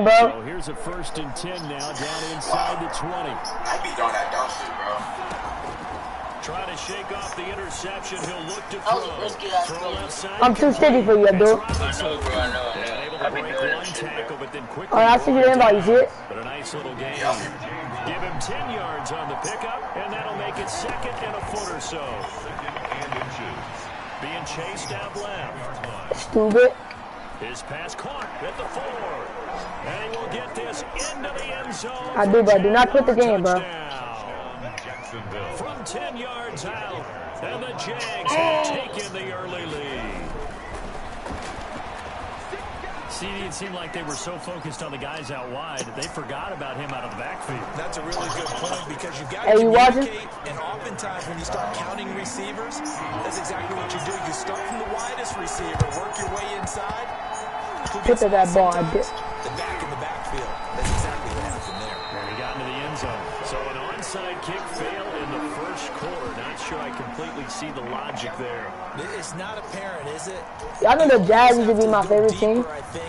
bro. So here's a 1st and 10 now, down inside the 20. I be doing that dumb shit, bro. Trying to shake off the interception. He'll look to throw. I'm too sticky for you, dude. I know, bro. I know. Able to break one tackle, but then quickly. Oh, I see your invite. You see it? But a nice little game. Give him 10 yards on the pickup, and that'll make it 2nd and a foot or so. Being chased out left. Stupid. His pass caught at the 4. And he will get this into the end zone. I do, bro. Do not quit the game, bro. From 10 yards out, and the Jags have taken the early lead. See, it seemed like they were so focused on the guys out wide, they forgot about him out of the backfield. That's a really good point because you've got to communicate, and oftentimes when you start counting receivers, that's exactly what you do. You start from the widest receiver, work your way inside. Put to that ball. The back in the backfield. That's exactly what happened there. And he got into the end zone. So an onside kick fail in the 1st quarter. Not sure I completely see the logic there. It's not apparent, is it? Y'all know the Jags used to be my favorite team.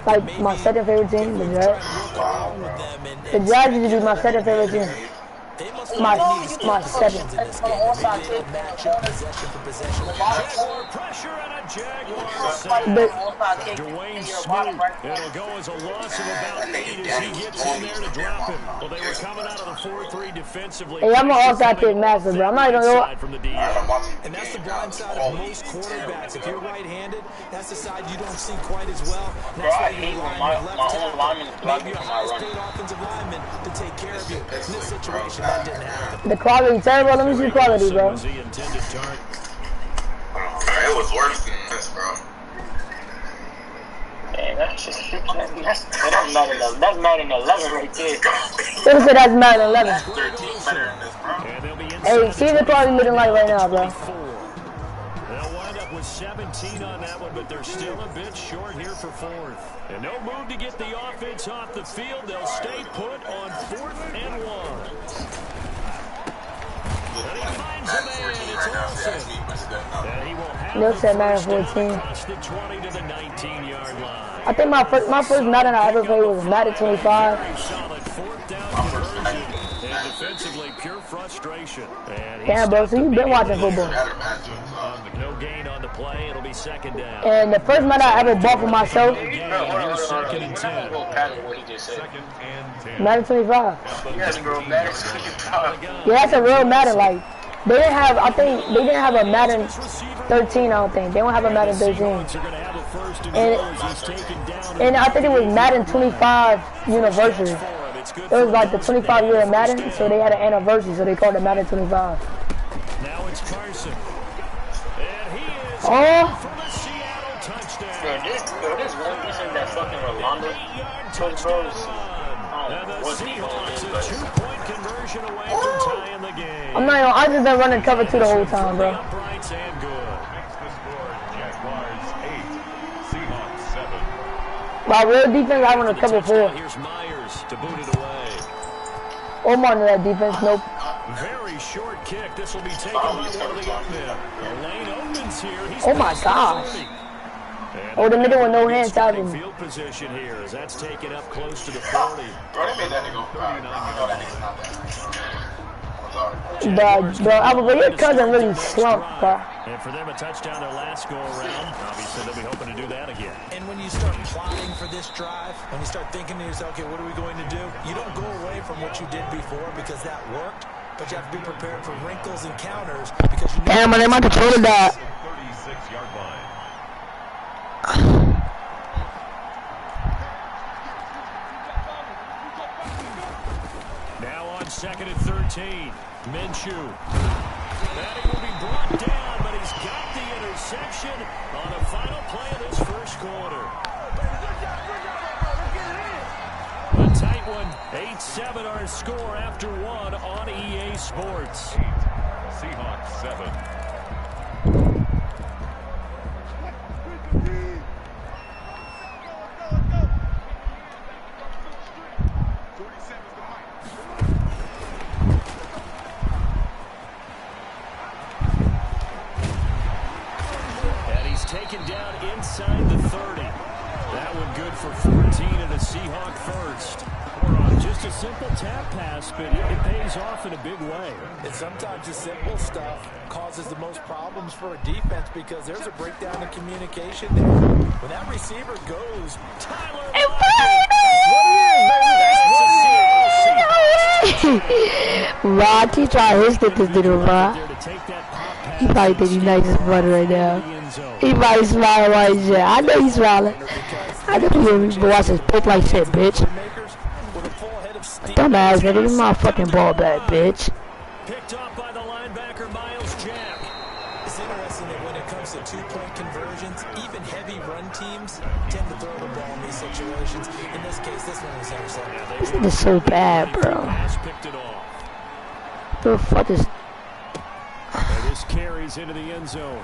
Like, my 2nd favorite team, the Jags. The Jags used to be my 2nd favorite team. My 7th. Pressure and a Jaguar Dwayne Smoot. It'll go as a loss of about 8 as he gets in there to drop him. Well, they were coming out of the 4-3 defensively. Hey, I'm an offside kick master, bro. I'm not even going to. And that's the blind side of most quarterbacks. If you're right-handed, that's the side you don't see quite as well. That's why you rely on your left tackle, maybe your highest-paid offensive lineman to take care of you. In this situation, that didn't happen. The quality terrible. Let me see the quality, bro. It was worse than this, bro. Man, that's just that's Madden 11 right there. Who said that's Madden 11? 13 better than this, bro. Hey, see the quality looking like right now, bro. They'll wind up with 17 on that one, but they're still a bit short here for 4th. And no move to get the offense off the field. They'll stay put on 4th and 1. And he finds a man. It's Olsen. And he will have Looks at Madden 14. across the 20 to the 19-yard line. I think my first Madden I ever played was Madden 25. Very solid 4th down conversion. And defensively, pure frustration. And Damn, bro, so you've been watching football. No gain on the play. It'll be 2nd down. And the first Madden I ever bought for myself, Second and 10. Madden 25. Yes, bro, Madden 25. Yeah, that's a real Madden. Like, they didn't have, I think, they didn't have a Madden 13, I don't think. They don't have a Madden 13. And I think it was Madden 25 anniversary. It was like the 25-year of Madden, so they had an anniversary, so they called it Madden 25. Now it's Carson. And he is Oh! for the Seattle touchdown. Bro, this one decent that fucking Rolando took, bro. And the Seahawks a 2-point conversion away from tying the game. I'm not even, I just been running cover 2 the whole time, bro. Uprights and good. Jaguars 8, Seahawks 7. My real defense, I run a cover 4. Here's Myers to boot it away. Omar into that defense, nope. Very short kick. This will be taken by one of the young men. Lane opens here. He's Oh my gosh. Oh, the nigga with no hands out him. Field position here as that's taken up close to the 40. Bro, they made that nigga. I know that nigga's not Bro, your cousin really slumped, bro. And for them, a touchdown their last go-around. Obviously, they'll be hoping to do that again. And when you start plotting for this drive, when you start thinking to yourself, okay, what are we going to do? You don't go away from what you did before because that worked, but you have to be prepared for wrinkles and counters because you know. Damn, man, they might have told that. 36-yard line. Now on 2nd and 13, Minshew. And he will be brought down, but he's got the interception on the final play of this 1st quarter. A tight one, 8-7 our score after 1 on EA Sports. 8, Seahawks 7. Taken down inside the 30. That one good for 14 and a Seahawk first. released. Just a simple tap pass, but it pays off in a big way. And sometimes the simple stuff causes the most problems for a defense because there's a breakdown in communication there. When that receiver goes, Tyler Rod, he tried to hit this little Rod. He probably think he's nice as butter right now. He probably smiling like shit. I know he's smiling. I know he watch his pick like shit, bitch. Dumbass nigga, give me my fucking ball back, bitch. Picked off by the linebacker, Miles Jack. It's interesting that when it comes to two-point conversions, even heavy run teams tend to throw the ball in these situations. In this case, this one was intercepted. This nigga's so bad, bro. The fuck is... And this carries into the end zone.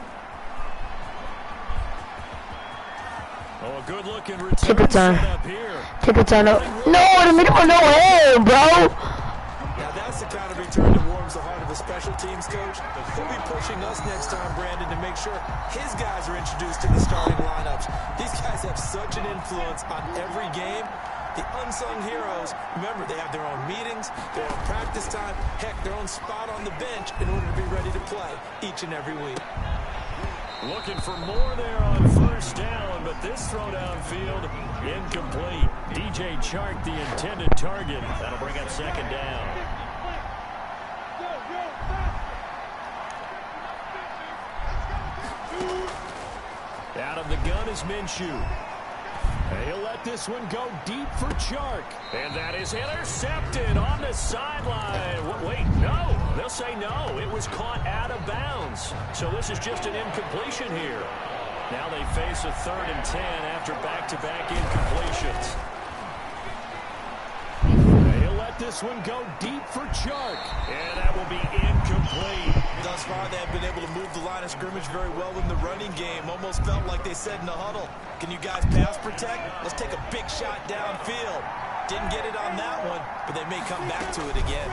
Oh, a good-looking return. Kick return. Kick return up. No, the middle of no hand, bro. Now that's the kind of return that warms the heart of a special teams coach. He'll be pushing us next time, Brandon, to make sure his guys are introduced to the starting lineups. These guys have such an influence on every game. The unsung heroes, remember, they have their own meetings, their own practice time, heck, their own spot on the bench in order to be ready to play each and every week. Looking for more there on first down, but this throw downfield incomplete. DJ Chark, the intended target. That'll bring up second down. Out of the gun is Minshew. He'll let this one go deep for Chark. And that is intercepted on the sideline. Wait, no. They'll say no. It was caught out of bounds. So this is just an incompletion here. Now they face a 3rd and 10 after back-to-back incompletions. He'll let this one go deep for Chark. And that will be incomplete. Thus far, they've been able to move the line of scrimmage very well in the running game. Almost felt like they said in the huddle, can you guys pass protect? Let's take a big shot downfield. Didn't get it on that one, but they may come back to it again.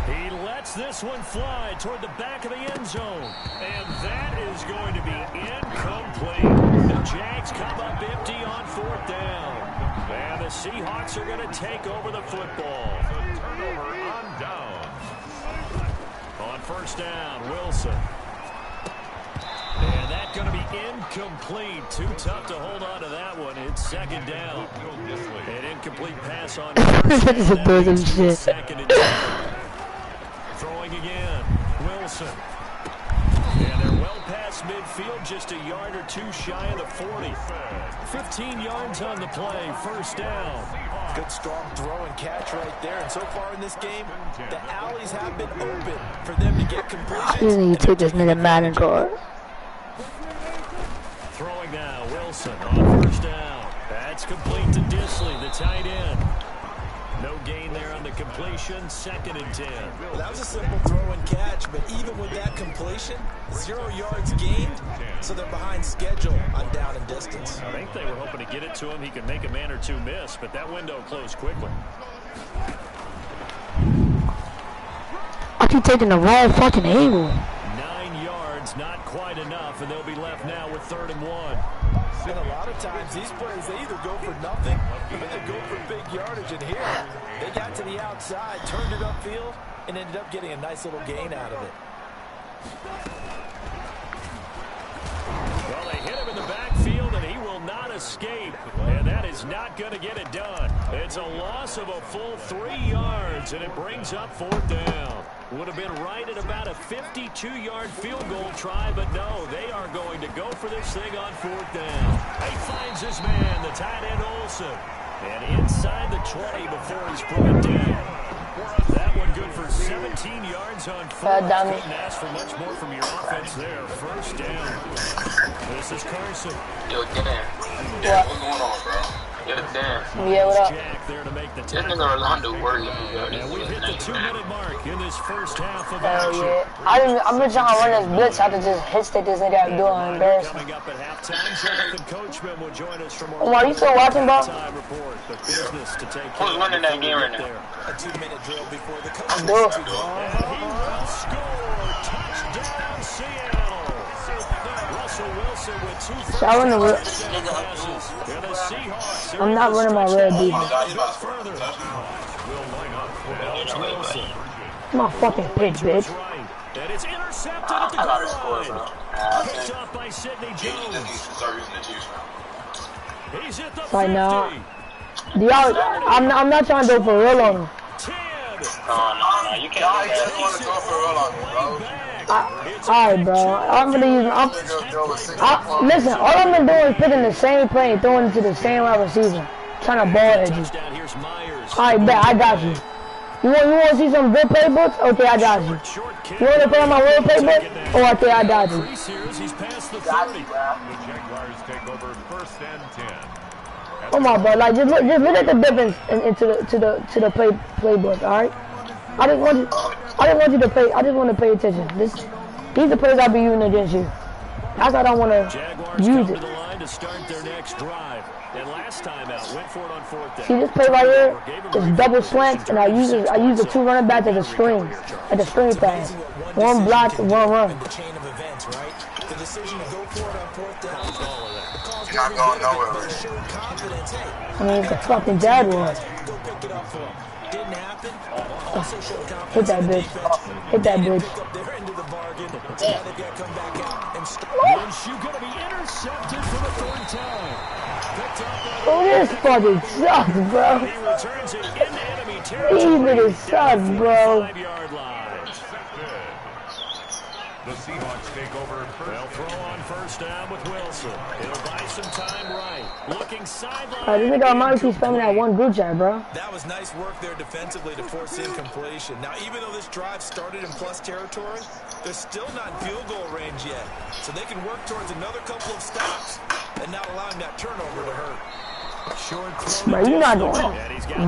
He lets this one fly toward the back of the end zone. And that is going to be incomplete. The Jags come up empty on 4th down. And the Seahawks are going to take over the football. The turnover on down. On first down, Wilson. And that's going to be incomplete. Too tough to hold on to that one. It's 2nd down. An incomplete pass on first down. Second and 10. Throwing again, Wilson. And they're well past midfield, just a yard or two shy of the 40. 15 yards on the play, first down. Good strong throw and catch right there. And so far in this game, the alleys have been open for them to get completions. You need to take this nigga Madden card. Throwing now, Wilson on first down. That's complete to Disley, the tight end. No gain there on the completion, 2nd and 10. Well, that was a simple throw and catch, but even with that completion, 0 yards gained, so they're behind schedule on down and distance. I think they were hoping to get it to him. He could make a man or two miss, but that window closed quickly. I keep taking the wrong fucking angle. 9 yards, not quite enough, and they'll be left now with 3rd and 1. And a lot of times these plays, they either go for nothing or they go for big yardage. And here, they got to the outside, turned it upfield, and ended up getting a nice little gain out of it. Well, they hit him in the backfield, and he will not escape. And that is not going to get it done. It's a loss of a full 3 yards, and it brings up 4th down. Would have been right at about a 52-yard field goal try, but no, they are going to go for this thing on 4th down. He finds his man, the tight end Olsen. And inside the 20 before he's brought down. That one good for 17 yards on 4th. Couldn't ask for much more from your offense there. First down. This is Carson. Yo, Dan. What's going on, bro? Yo, Dan. Yeah, what up? Jack there to make the This nigga Orlando working. And we've hit the 2-minute mark in this first half of Hell action. yeah. I've been trying to run this blitz. I had to just hit stick this nigga out doing embarrassing. Coming up at halftime, Jonathan Coachman will join us from Omar, you still watching, bro? report. The business to take Who's winning that game right now? A 2-minute drill before the coach. I'm doing. And he will score. Touchdown, Seattle. So I run the real. I'm not running my real defense. Come on, fucking pitch, bitch. And it's intercepted at the goal line. Picked up by Sidney Jones. He's at the 50. Right now, I'm not trying to go for real on him. No, you can't. Alright, bro. I'm gonna use. Listen, all I've been doing is putting the same play and throwing it to the same wide receiver, trying to ball edge you. Alright, bet I got you. You want to see some good playbooks? Okay, I got you. You want to play on my real playbook? Oh, okay, I got you. The Jaguars take over 1st and 10. Come on, bro. Like just look at the difference to the playbook. All right. I just want you to pay. I just want to pay attention. These are the plays I'll be using against you. That's why I don't want to use it. See this play right here? It's double slants, and I use the two running backs as a string, at the string pass. One block, one run. The chain of events, right? The decision to go for it on 4th down. Not going nowhere. I mean, it's the fucking Jaguars. Go pick it up for him. Didn't happen. Also showed confidence. Hit that bitch. Hit that bitch. Pick up their end of the bargain. Now they've got to come back out and start. Minshew going to be intercepted for the 3rd time. Picked up by Oh, this fucking sucks, bro. he returns it in enemy These territory. niggas suck, bro. 5-yard line. The Seahawks take over They'll throw on 1st down with Wilson. He'll buy some time right. Looking sideline. This nigga Amari keeps spamming that one group chat, bro. That was nice work there defensively to force incompletion. Now, even though this drive started in plus territory, they're still not in field goal range yet. So they can work towards another couple of stops and not allowing that turnover to hurt. Bro, you're not going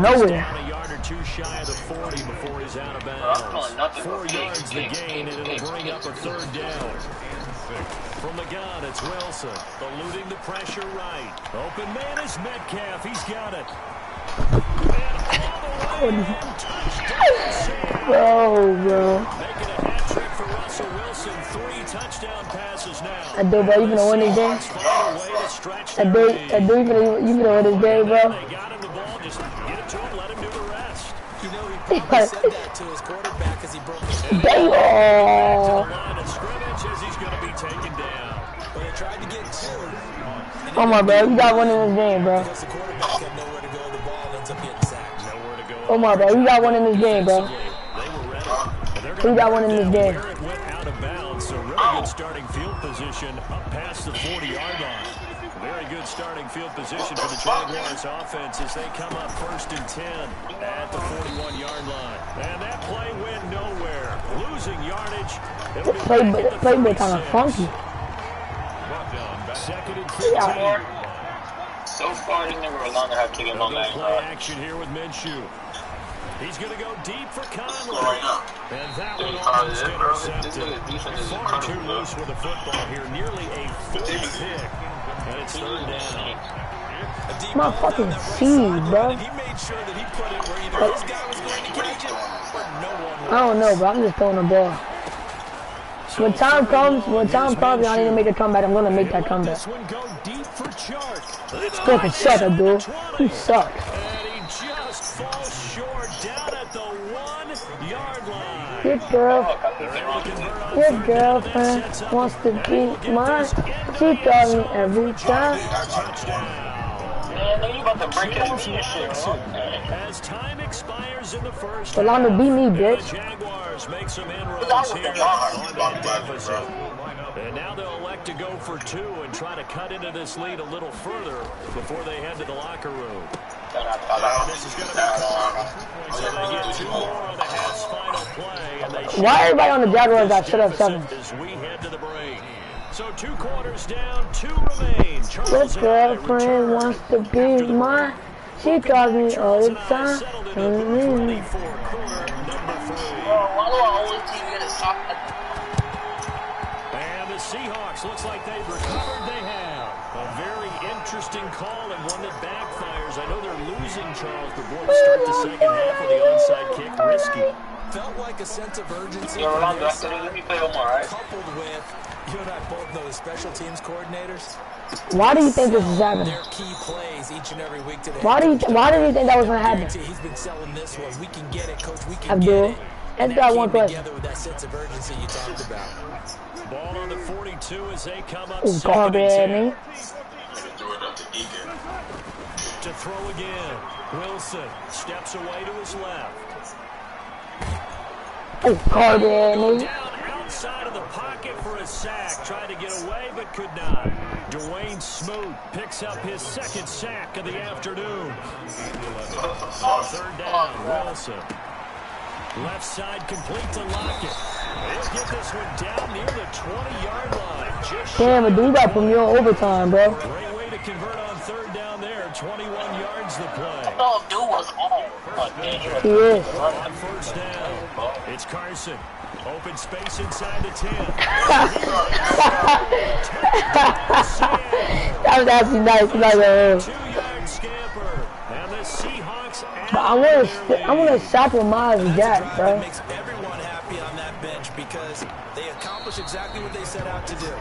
nowhere. A yard or two shy of the 40 before he's out of bounds. 4 yards the gain, and it'll bring up a 3rd down. From the gun, it's Wilson. Eluding the pressure right. Open man is Metcalf. He's got it. And all the way home, touchdown. Bro. Making a hat trick for Russell Wilson. 3 touchdown passes now. I do, bro. You gonna win this game? I do. You gonna win this game, bro? They got him the ball. Just get it to him. Let him do the rest. You know, he probably said that to his quarterback as he broke his Damn. Line of scrimmage as he's going to be taken down. But they tried to get 2. Oh my, bro. You got one in this game, bro. Because the quarterback had nowhere to go, the ball ends up getting sacked. Nowhere to go. Oh my, bro. You got one in this game, bro. They were ready. You got one in this game. Where it went out of bounds, so really good starting field position up past the 40-yard line. Very good starting field position for the Jaguars offense as they come up 1st and 10 at the 41-yard line. And that play went nowhere. Losing yardage. This playbook kind of funky. 2nd and 15. So far, he never longer have to get on that. Play action here with Minshew. He's going to go deep for Conley. And that one almost intercepted. Far too loose with the football here. Nearly a full pick. And it's 3rd down. My fucking seed, bro. He made sure that he put it where either his guy was going to catch it or no one I don't know, bro. I'm just throwing the ball. When time comes, y'all need to make a comeback. I'm gonna make that comeback. This one go deep for Chark. Fucking suck, dude. You suck. And he just falls short down at the 1-yard line. Your girlfriend wants to be mine. She calls me every time. Man, you about to break his shit, bro. As time expires in the 1st, Yolanda beat me, bitch. Jaguars make some inroads here on that deficit. And now they'll elect to go for 2 and try to cut into this lead a little further before they head to the locker room. This is going to be so they get 2 more on the half's final play. And they Why everybody on the Jaguars got shut up 7? as we head to the break. So 2 quarters down, 2 remain. Your girlfriend wants to be mine. She calls me all the time. And the Seahawks, looks like they've recovered. They have. A very interesting call and one that backfires. I know they're losing Charles, but boy, to start the second half with the onside kick, risky. Felt like a sense of urgency. Let me play Omar, right? Coupled with, You and I both know the special teams coordinators. Why do you think this is happening? Their key plays each and every week today. Why did you think that was gonna happen? He's been selling this one. We can get it, coach. We can get it. Let's got one question. With that sense of urgency you talked about. Ball on the 42 as they come up. Garbage. To throw again. Wilson steps away to his left. Garbage. Down outside of the pocket for a sack. Tried to get away but could not. Dwayne Smoot picks up his second sack of the afternoon. Third down, Wilson. Left side complete to Lockett. They'll get this one down near the 20-yard line. Damn, but dude got from your overtime, bro. Great way to convert on third down there. 21 yards the play. Oh, dude was on. He is. On first down, it's Carson. Open space inside the 10. That was actually nice. 2-yard scamper. And the Seahawks. But I want to stop with Miles Jack, bro. It makes everyone happy on that bench because they accomplish exactly what they set out to do.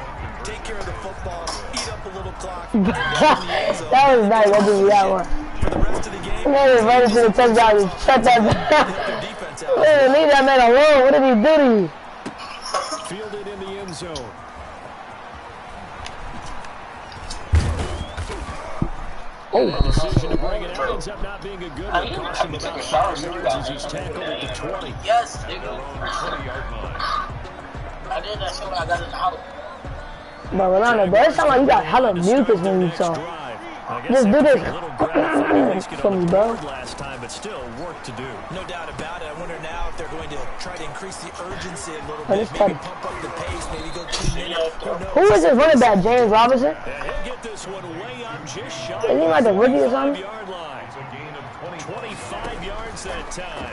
Take care of the football, eat up a little clock. That was nice. I'll give you that one. For the rest of the game, Right into the touchdown. Just shut that man. Leave that man alone. What did he do to you? Fielded in the end zone. Oh. The decision to bring it out ends up not being a good one. Cost him about 5 yards as he's tackled at the 20. Yes, nigga. I did that shit when I got in the house. But Rolando, bro, it sounds like you got hella mucus when you talk. Just do this for me, bro. Last time, but still work to do. no doubt about it. I wonder now if they're going to try to increase the urgency a little Oh, bit, this maybe time. pump up the pace, maybe go 2 minutes. Who is this running back? James Robinson? And he'll get this one way up just shy Is he like a rookie or something? 5-yard line. 25 yards that time.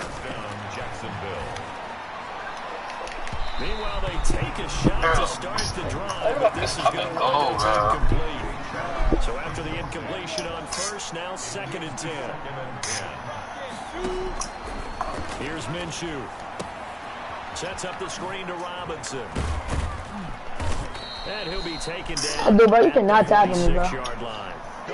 Jacksonville. Meanwhile, they take a shot to start the drive, but this is going to run into incomplete. So after the incompletion on first, now 2nd and 10. Here's Minshew. Sets up the screen to Robinson. And he'll be taken down. Dude, bro, you cannot tackle me, bro. 6-yard line.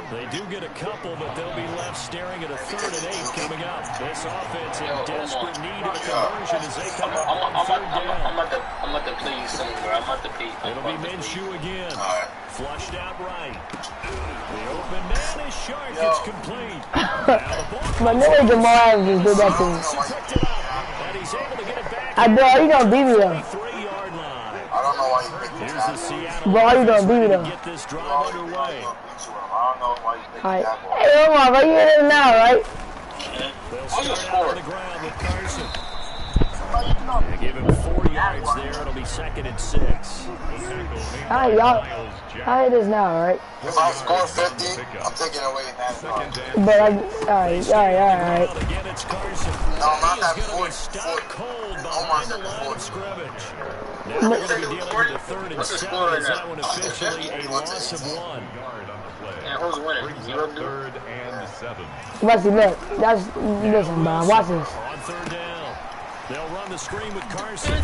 They do get a couple, but they'll be left staring at a 3rd and 8 coming up. This offense in desperate need of conversion as they come up on 3rd down. I'm at the play you soon, bro. I'm at the play. It'll be Minshew again. Flushed out right. The open man is sharp. It's complete. But nigga Jamal Adams just did that to me. Picked it up, and he's able to get it back. I know, you gonna beat me though. 3-yard line. I don't know why you picked Here's that. the Seattle. Bro, how you gonna beat me though? Get this drive underway. I don't know why you picked Alright. that one. Hey, come on, bro, you in it now, right? They'll start out on the ground with Carson. They give him 40 yards there. It'll be 2nd and 6. Alright, y'all. How it is now, right? If I score 50, I'm taking away that part. But alright. Again, it's Carson. No, I'm not He's that going to be 40. stopped cold Almost behind the at line of 40. scrimmage. Now we're going to be dealing with a 3rd and 7 as that one officially a loss of 1. And who's winning? You do? 3rd and 7. Rusty, look. Listen, bro. Watch this. On 3rd down, they'll run the screen with Carson.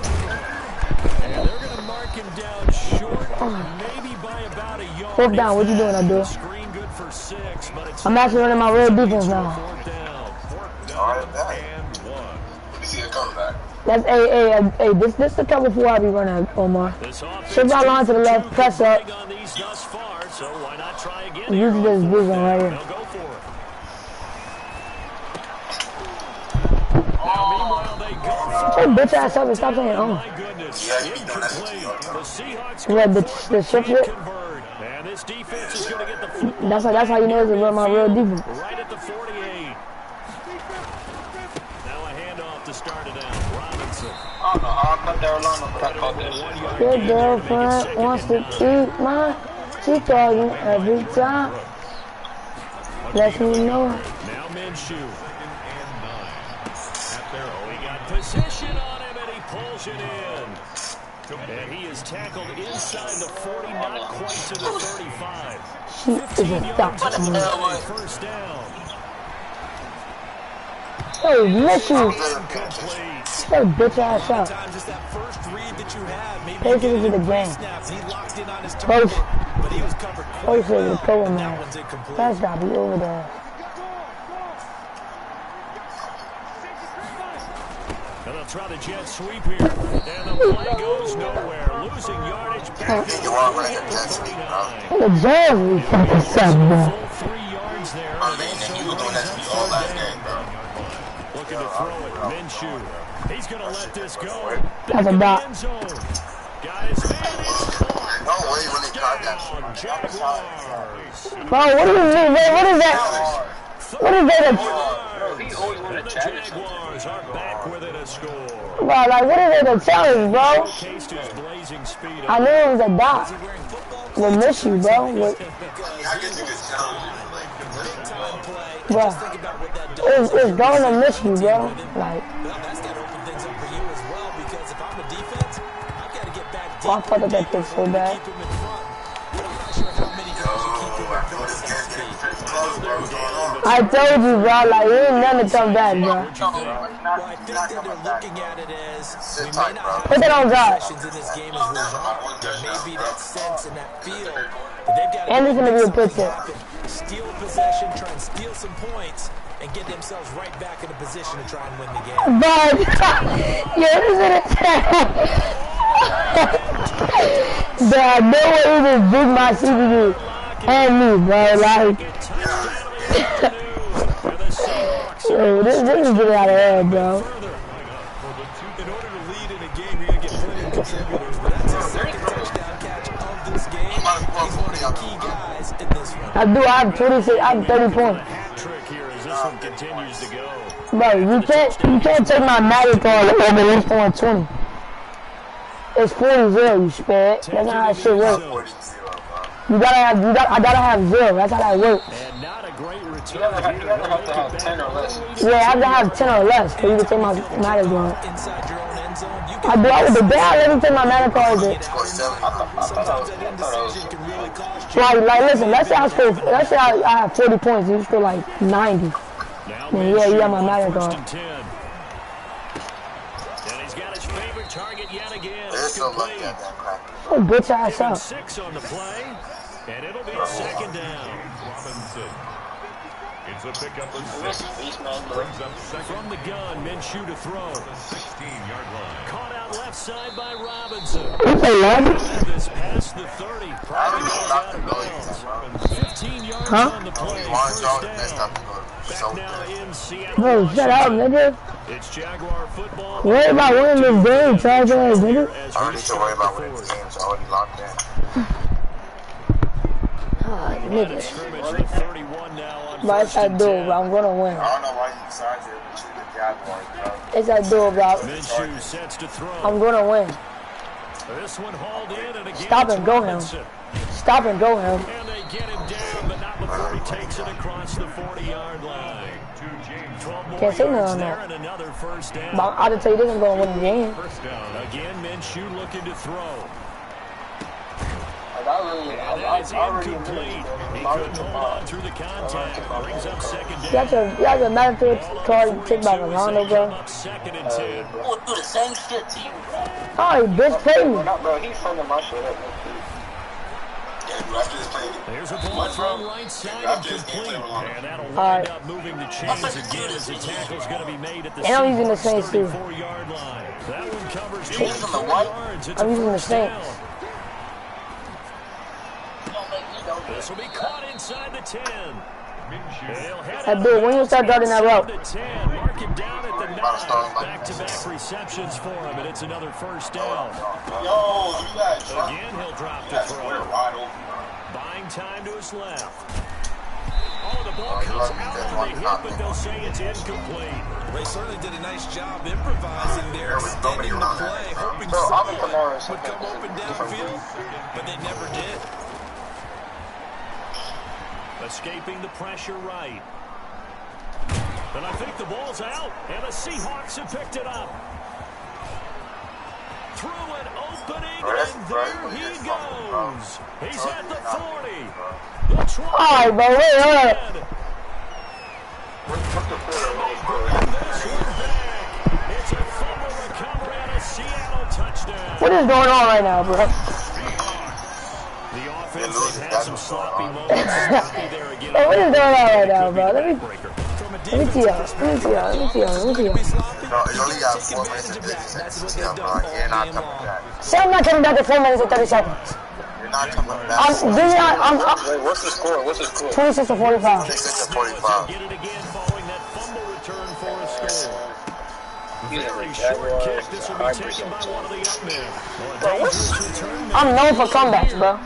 And they're going to mark him down short, maybe by about a yard. 4th down, what you doing, Abdul? Screen good for 6, but it's I'm actually running my real defense now. 4th down. Alright, that. And 1. Let me see the comeback. That's this the cover 4 I be running, Omar. This offense Shift our line to the left, press up. on these thus far, so why not try again? Use here this on vision 4th down? right here. They'll go for it. Now, meanwhile, they go for Shut your bitch ass up and stop saying, oh. My goodness, incomplete. The Seahawks Yeah, go the for shift it, it. convert. And this defense is going to get the football. That's how you know it's run my real defense. Right at the 48. Now a handoff to start it out. Robinson. I don't know how I cut that line up, but I caught that shit. Your girlfriend wants to eat my chicken every time. Let me know. Now Minshew. We got position on him, and he pulls it in. And he is tackled inside the 40, not quite to the 35. She is a duck. First down. Hey, miss you. Hey, bitch ass up. Just that first read that you have, maybe Take it to the game. he locked in on his Coach. but he was covered Coach said the cover, that man. one's incomplete. That's gotta be over there. And they'll try the jet sweep here. And the play goes nowhere. Losing yardage back to the 39. The Jazz is fucking something, bro. Full 3 yards there. I mean, and you were doing that to me all last game, bro. Looking to throw it. Minshew. He's going to let this go. That's a dot. End zone. Got his man. It's caught. No way when they caught that shit. Jaguars. Bro, what do you mean, man? What is that? What is that? He always wanted The to challenge. Jaguars are back within a score. Bro, like, what is it, the challenge, bro? Cased his blazing speed. I knew it was a dot. We'll miss you, bro. I guess you could challenge it. Bro, it's going to miss you, bro. Like, That's got to open things up for you as well, because if I'm a defense, I've got to get back deep. I fucked up that pick so bad. Keep him in front. But I'm not sure how many guys you keep him in front at that speed. I told you, bro. Like, it ain't nothing to come back, bro. Well, I think that they're looking at it as we may not have Put that on God. possessions in this game as we're on. There may be that sense and that feel that they've got And it's gonna be a to picture. steal possession, try and steal some points, and get themselves right back in a position to try and win the game. But, yeah, this is it. Bro, no way he just beat my CPU and me, bro. Like, yo, this is getting out of hand, bro. In order to lead in a game, you're going to get plenty of contributors, but that's his second touchdown catch of this game. He's one of the key guys in this one. I have 26, I have 30 points. Trick here as this one continues to go. Bro, you can't take my Madden card over this 120. It's 40-0, you sped. That's not how shit works. I gotta have 0. That's how that works. And not a great return. You have to have 10 or less. Yeah, I have to have 10 or less for you to take my Madden card. Inside your own end zone, you I do. I with the day I let me take my Madden card. sometimes that indecision can really cost you. Like, listen. Let's say I have 40 points. You score like 90. Now Then yeah, you have my Madden first card. and 10. And he's got his favorite target yet again. They're It's still looking complete. at that crap. Oh, bitch ass up. 6 on the play. And it'll be second down. Robinson. It's a pickup of This 6. beast man, bro. Brings up second From the gun, Minshew to throw. to the 16-yard line. Caught out left side by Robinson. You say what? This past the 30. Probably goes out of bounds. 15 yards Huh? on the play. Juwan First Jones messed down. up the goal. Back So now good. in Seattle. Bro, shut up, nigga. It's Jaguar football. Worry about winning this game, trash ass nigga. I don't need to worry about winning this game. It's already locked in. Ah, nigga. Scrimmage to 31 now on Bro, it's first that and dude, 10. bro. I'm gonna win. I don't know why you decided to choose the Jaguars, bro. It's that dude, bro. Minshew sets to throw. I'm gonna win. This one hauled in, and again Stop it's and go him. Robinson. Stop and go him. And they get him down, but not before he takes it across the 40-yard line. 12 more Can't say nothing yards on there that. and another first down. But I'll just tell you this, I'm gonna win the game. First down. Again, Minshew looking to throw. Like, And that is incomplete. He couldn't hold on through the contact. Brings up second down. You got your Madden card take by Ronaldo, bro. Up second and 10. We'll do the same shit to you, bro. Oh, you bitch, play me. No, bro, he's sending my shit up. Yeah, bro, after this play, There's a ball thrown right side after this game, incomplete. play along. And that'll Alright. wind up moving the chains again as the tackle's going to be made at the And I'm using the Saints, too. 34-yard line. That one covers using the 24 what? yards. It's I'm a using the first Saints. down. This will be caught inside the 10. They'll head That out dude, when you start darting that route. inside the 10. Mark him down at the 9. About to start like Back-to-back receptions for him, and it's another first down. Yo, you guys, Again, he'll drop to that's throw. we're wide open, bro. Buying time to his left. Oh, the ball comes out on the hit, but they'll say it's incomplete. They certainly did a nice job improvising there, There was nobody extending the around play, that, bro. hoping Bro, Alvin someone Kamara would come open downfield, but they never did. Escaping the pressure right. And I think the ball's out, and the Seahawks have picked it up. Through an opening, and there he goes. He's at the 40. The 20. Alright, bro, wait, hold up. This touchdown. What is going on right now, bro? The offense has some sloppy moments. Sloppy there again. Hey, what is going on right now, bro? Let me see y'all. No, you only got 4 minutes and 30 seconds to come, bro. You're not coming back. Say I'm not coming back in 4 minutes and 30 seconds. You're not coming back. Wait, what's the score? 26 to 45. 26 to 45. Get it again following that fumble return for a score. Very Jaguars, short kick. This will be taken by one of the up men. I'm known for comebacks, bro.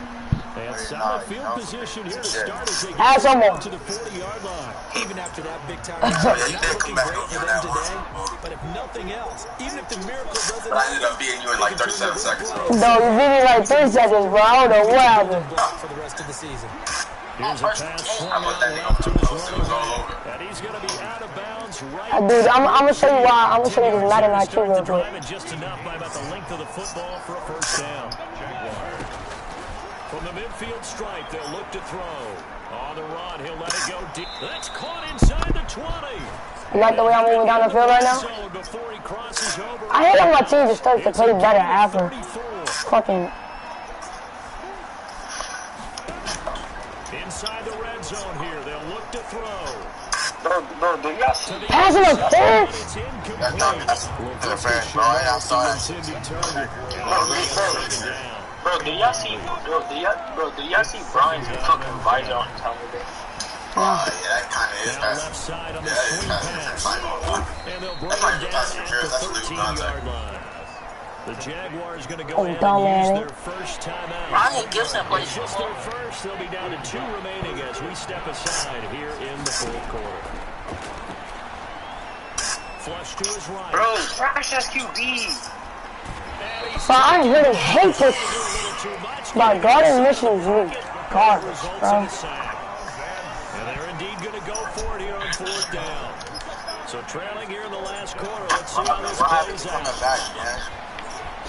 And solid field position here to start as they Add some more. get to the 40-yard line. Even after that big time return, not looking great for them today. But if nothing else, even if the miracle doesn't But I ended up beating you in like 37 seconds. No, you beat me like 3 seconds, bro. I don't know what happened. for the rest of the season. Here's a pass swung out left to his running back. And he's going to be out of bounds right. Dude, I'm gonna show you why. I'm gonna show you this Madden IQ real quick. Just enough by about the length of the football for a first down. From the midfield stripe, they'll look to throw. On the run, he'll let it go deep. That's caught inside the 20. You like the way I'm moving down the field right now? Before he crosses over. I hate when my team just starts to play better after. Fucking. Inside the red zone here, they'll look to throw. Bro, do y'all see? Pass it up there. It's incomplete. That's fair, bro. I saw that. Bro, do y'all see? Bro, do y'all see Brian's fucking visor on television? Yeah, that kind of is Down bad. left side on the Yeah, that is swing bad. pass. And they'll bring That's him not even down pass at interference. the That's illegal 13-yard contact. line. The Jaguars going to go Oh, ahead dumb and use man. their first timeout. Ronnie Gibson plays It's just their first. They'll be down to 2 remaining as we step aside here in the fourth quarter. Flush to his right. Bro, trash SQB. So I really hate this. My guarding mission is really garbage, bro. And they're indeed going to go for it here on 4th down. So trailing here in the last quarter. Let's see how this plays out.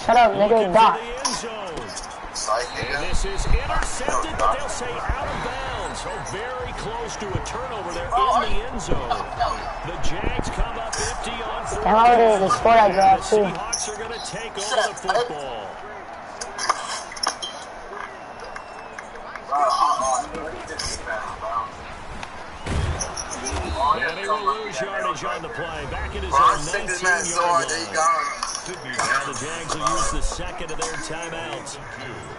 Shut up, nigga. Dot. The end zone. Psych, And nigga. this is intercepted, but they'll say out of bounds. So very close to a turnover there in the end zone. The Jags come up empty on 4th And I already the score I grabbed The too. Seahawks are going to take over the football. And he will lose yardage on the play. Back in his own 19-yard line. Now the Jags will use the second of their timeouts.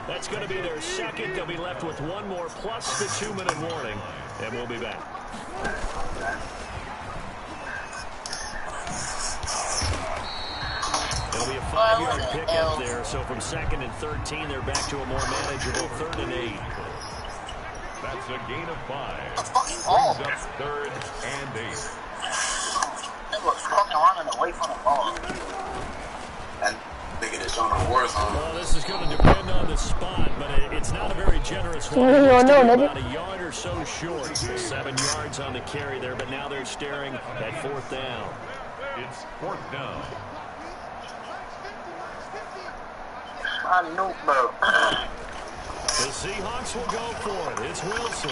That's going to be their second. They'll be left with one more plus the 2-minute warning. And we'll be back. It'll be a 5-yard pickup there. So from 2nd and 13, they're back to a more manageable 3rd and 8. That's a gain of 5. Fucking ball. Brings up 3rd and 8. They was fucking running away from the ball. And nigga that's on the war zone. Well, this is going to depend on the spot, but it's not a very generous one. You don't know, nigga. About a yard or so short. 7 yards on the carry there, but now they're staring at 4th down. It's 4th down. I knew, bro. The Seahawks will go for it. It's Wilson.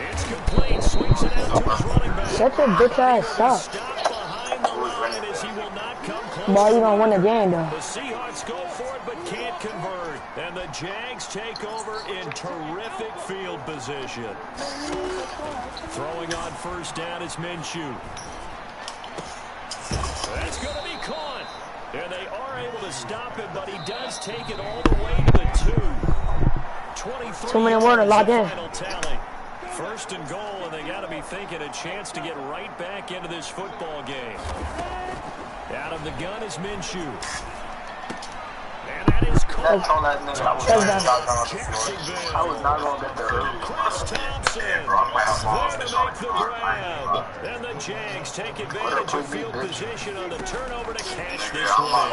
It's complete. Swings it out to his running back. Shut your bitch ass up. Stop behind the line as he will not come close. Boy, you don't win the game though. The Seahawks go for it but can't convert. And the Jags take over in terrific field position. Throwing on 1st down is Minshew. That's going to be caught. And they are able to stop him, but he does take it all the way to the 2. 23 Too many words locked in. final tally. 1st and goal, and they got to be thinking a chance to get right back into this football game. Out of the gun is Minshew. And that is caught. I told that nigga I was not going to get there. Chris Thompson there to make the grab. And the Jags take advantage of field position on the turnover to catch this one.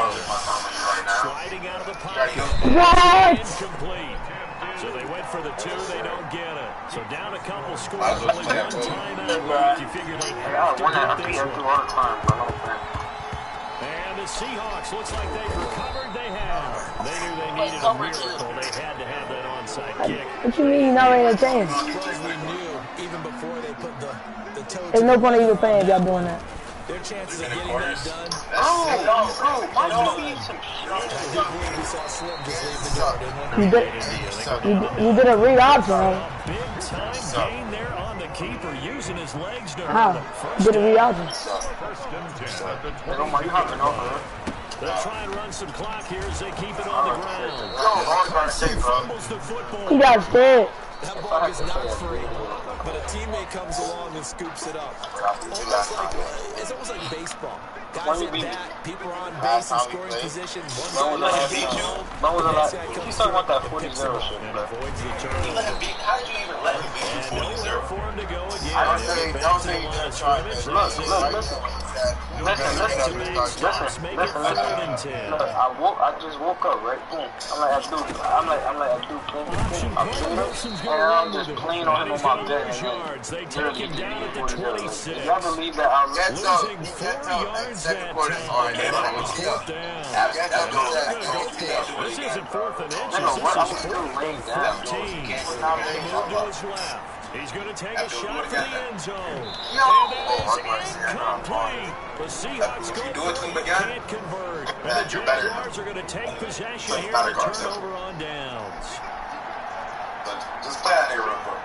Sliding out of the pocket. What? Incomplete. So they went for the 2, they don't get it. So down a couple scores, only one timeout left. You figure they have to get this one. And the Seahawks, looks like they've recovered. They have. They knew they needed a miracle. They had to have that onside kick. What you mean you're not ready to change? Well, we knew even before they put the toe There's no point in you playing if y'all doing that. Their chances of getting that done. Why don't we eat some shit? I do believe we saw Slim just leave the door, didn't we? You did a read option, right? Big time gain there on the keeper, using his legs to How? You did a read option. They'll try and run some clock here as they keep it on the ground. Fumbles the football. You got scared. That ball is not free, but a teammate comes along and scoops it up. It's almost like baseball. Guys at bat, people are on base and scoring position. When was I beat you? When was I like, he's talking about that 40-0 shit, bro. You let him beat, how did you even let him beat you 40-0? For him to go again. Don't say you just tried to Listen. Look, I just woke up, right? Boom. I'm like Abdul. I'm like Abdul. I'm just playing on him on my bed. They take him down at the 26. Y'all believe that I'm losing 4 yards that time. This isn't 4th and inches. This is 4th and 15. They move to his left. He's going to take a shot for the end zone. And that is incomplete. The Seahawks can't convert. And the Jaguars are going to take possession here and a turnover on downs. Just play out there real quick.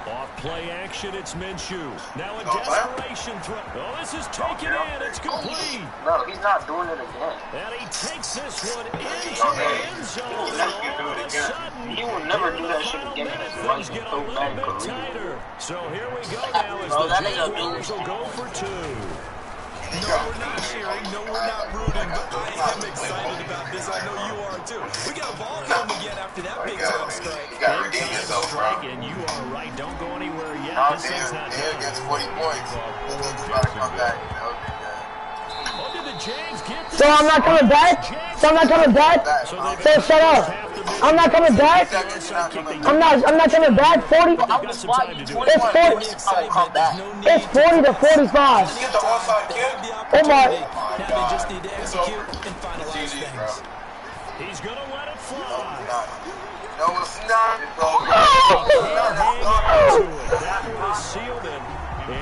Off play action, it's Minshew. Now a desperation throw. Oh, this is taken in. It's complete. No, he's not doing it again. And he takes this one into the end zone. And all of a sudden, he will never do that shit again. Things get a little bit tighter. So here we go now as the Jaguars will go for 2. No, we're not cheering. No, we're not rooting. But I am excited about this. I know you are too. We got a ball game again after that big time strike. You gotta redeem yourself, bro. And you are right. Don't go anywhere yet. No, This thing's not Dan done. gets 40 points. He's about to come back. Oh, did the Jags get this? So I'm not coming back? So So shut up. I'm not coming back. I'm not coming back. 40. It's 40. It's 40 to 45. You get the onside kick? Oh my. Now they just need to execute and finalize things. He's going to let it fly. No, it's not. That one is sealed in.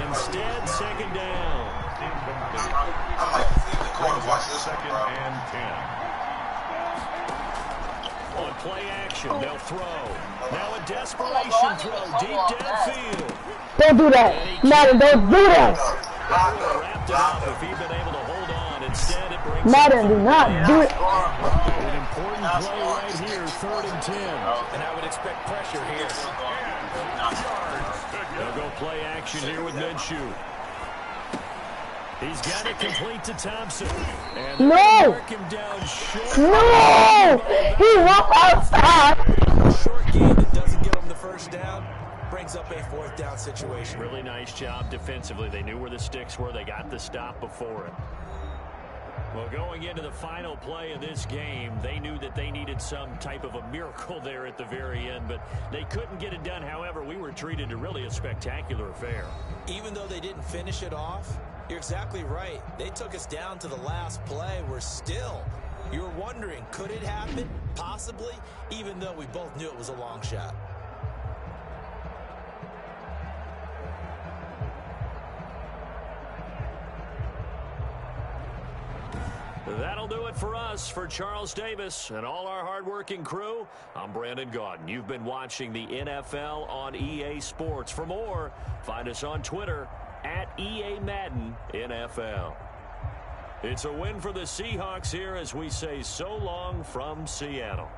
Instead, second down. I might leave the corner. Watch this, Second bro. and 10. On play action, they'll throw. Now a desperation throw deep downfield. Don't do that. Madden, don't do that. Wrapped it up if he'd been able to hold on. Instead, it brings Madden, do not do it. an important play right here, 3rd and 10. And I would expect pressure here. They'll go play action here with Minshew. He's got it complete to Thompson. And No! mark him down short. No! He walked outside. Short game that doesn't get him the first down brings up a 4th down situation. Really nice job defensively. They knew where the sticks were. They got the stop before it. Well, going into the final play of this game, they knew that they needed some type of a miracle there at the very end, but they couldn't get it done. However, we were treated to really a spectacular affair. Even though they didn't finish it off, you're exactly right. They took us down to the last play. You're wondering, could it happen? Possibly, even though we both knew it was a long shot. That'll do it for us. For Charles Davis and all our hardworking crew, I'm Brandon Gaudin. You've been watching the NFL on EA Sports. For more, find us on Twitter at EA Madden NFL. It's a win for the Seahawks here as we say so long from Seattle.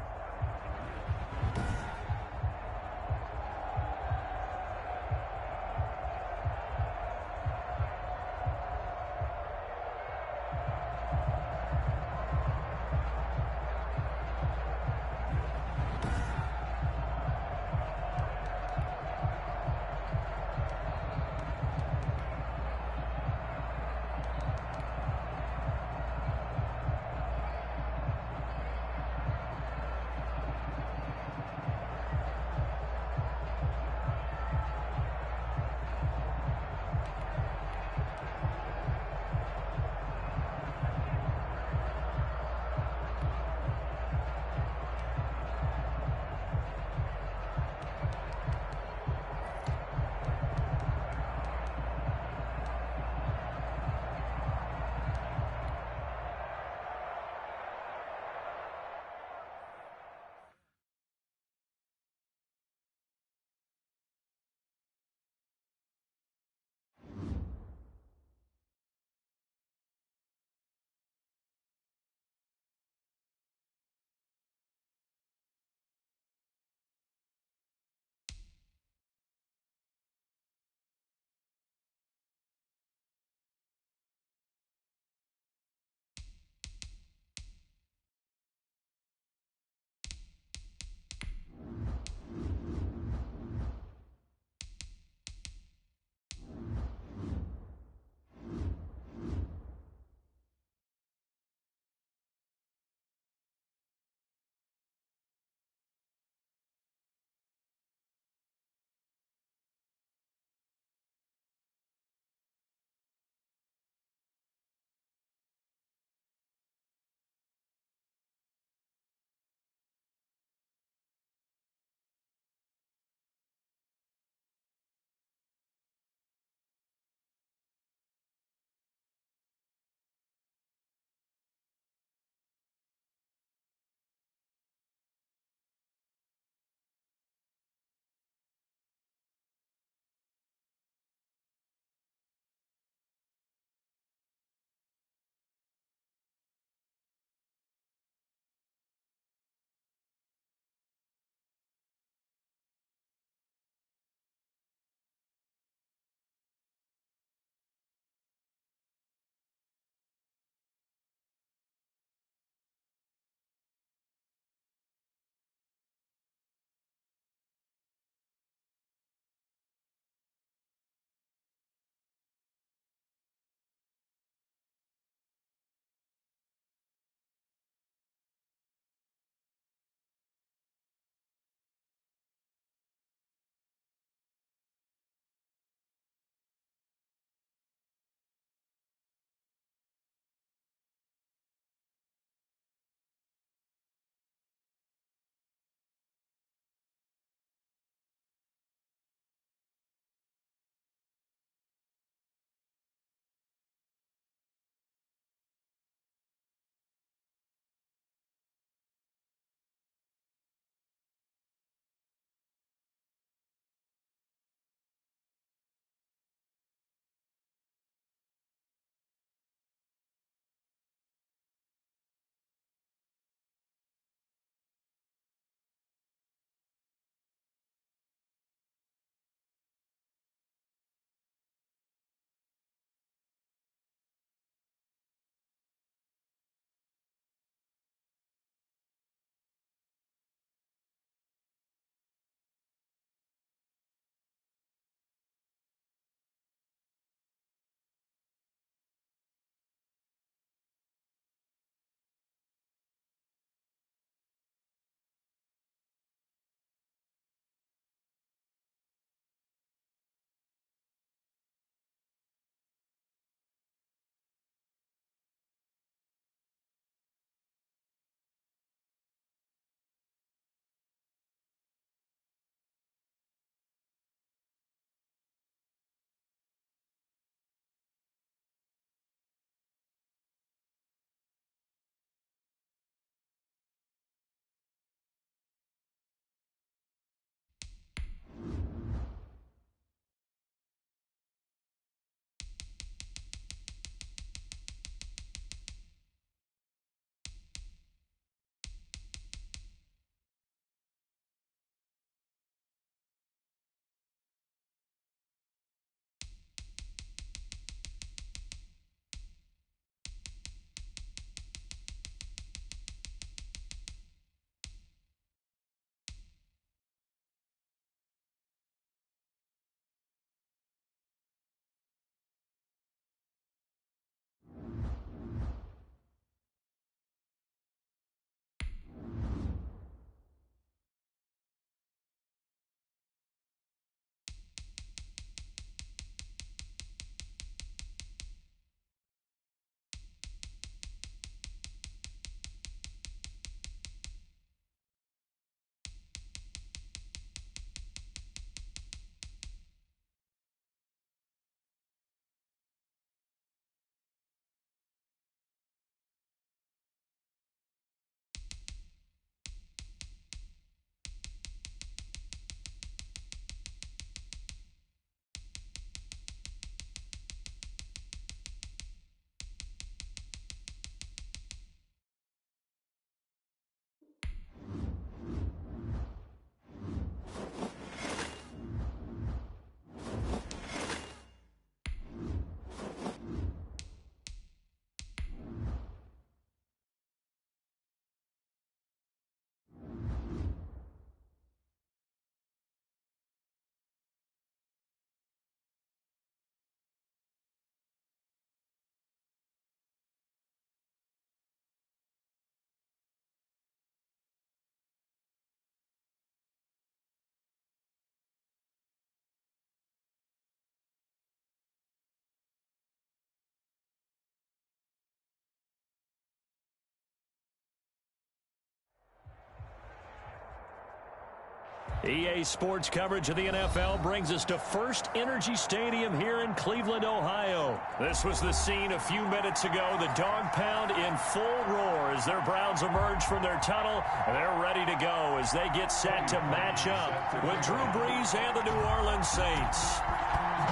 EA Sports coverage of the NFL brings us to First Energy Stadium here in Cleveland, Ohio. This was the scene a few minutes ago. The dog pound in full roar as their Browns emerge from their tunnel. They're ready to go as they get set to match up with Drew Brees and the New Orleans Saints.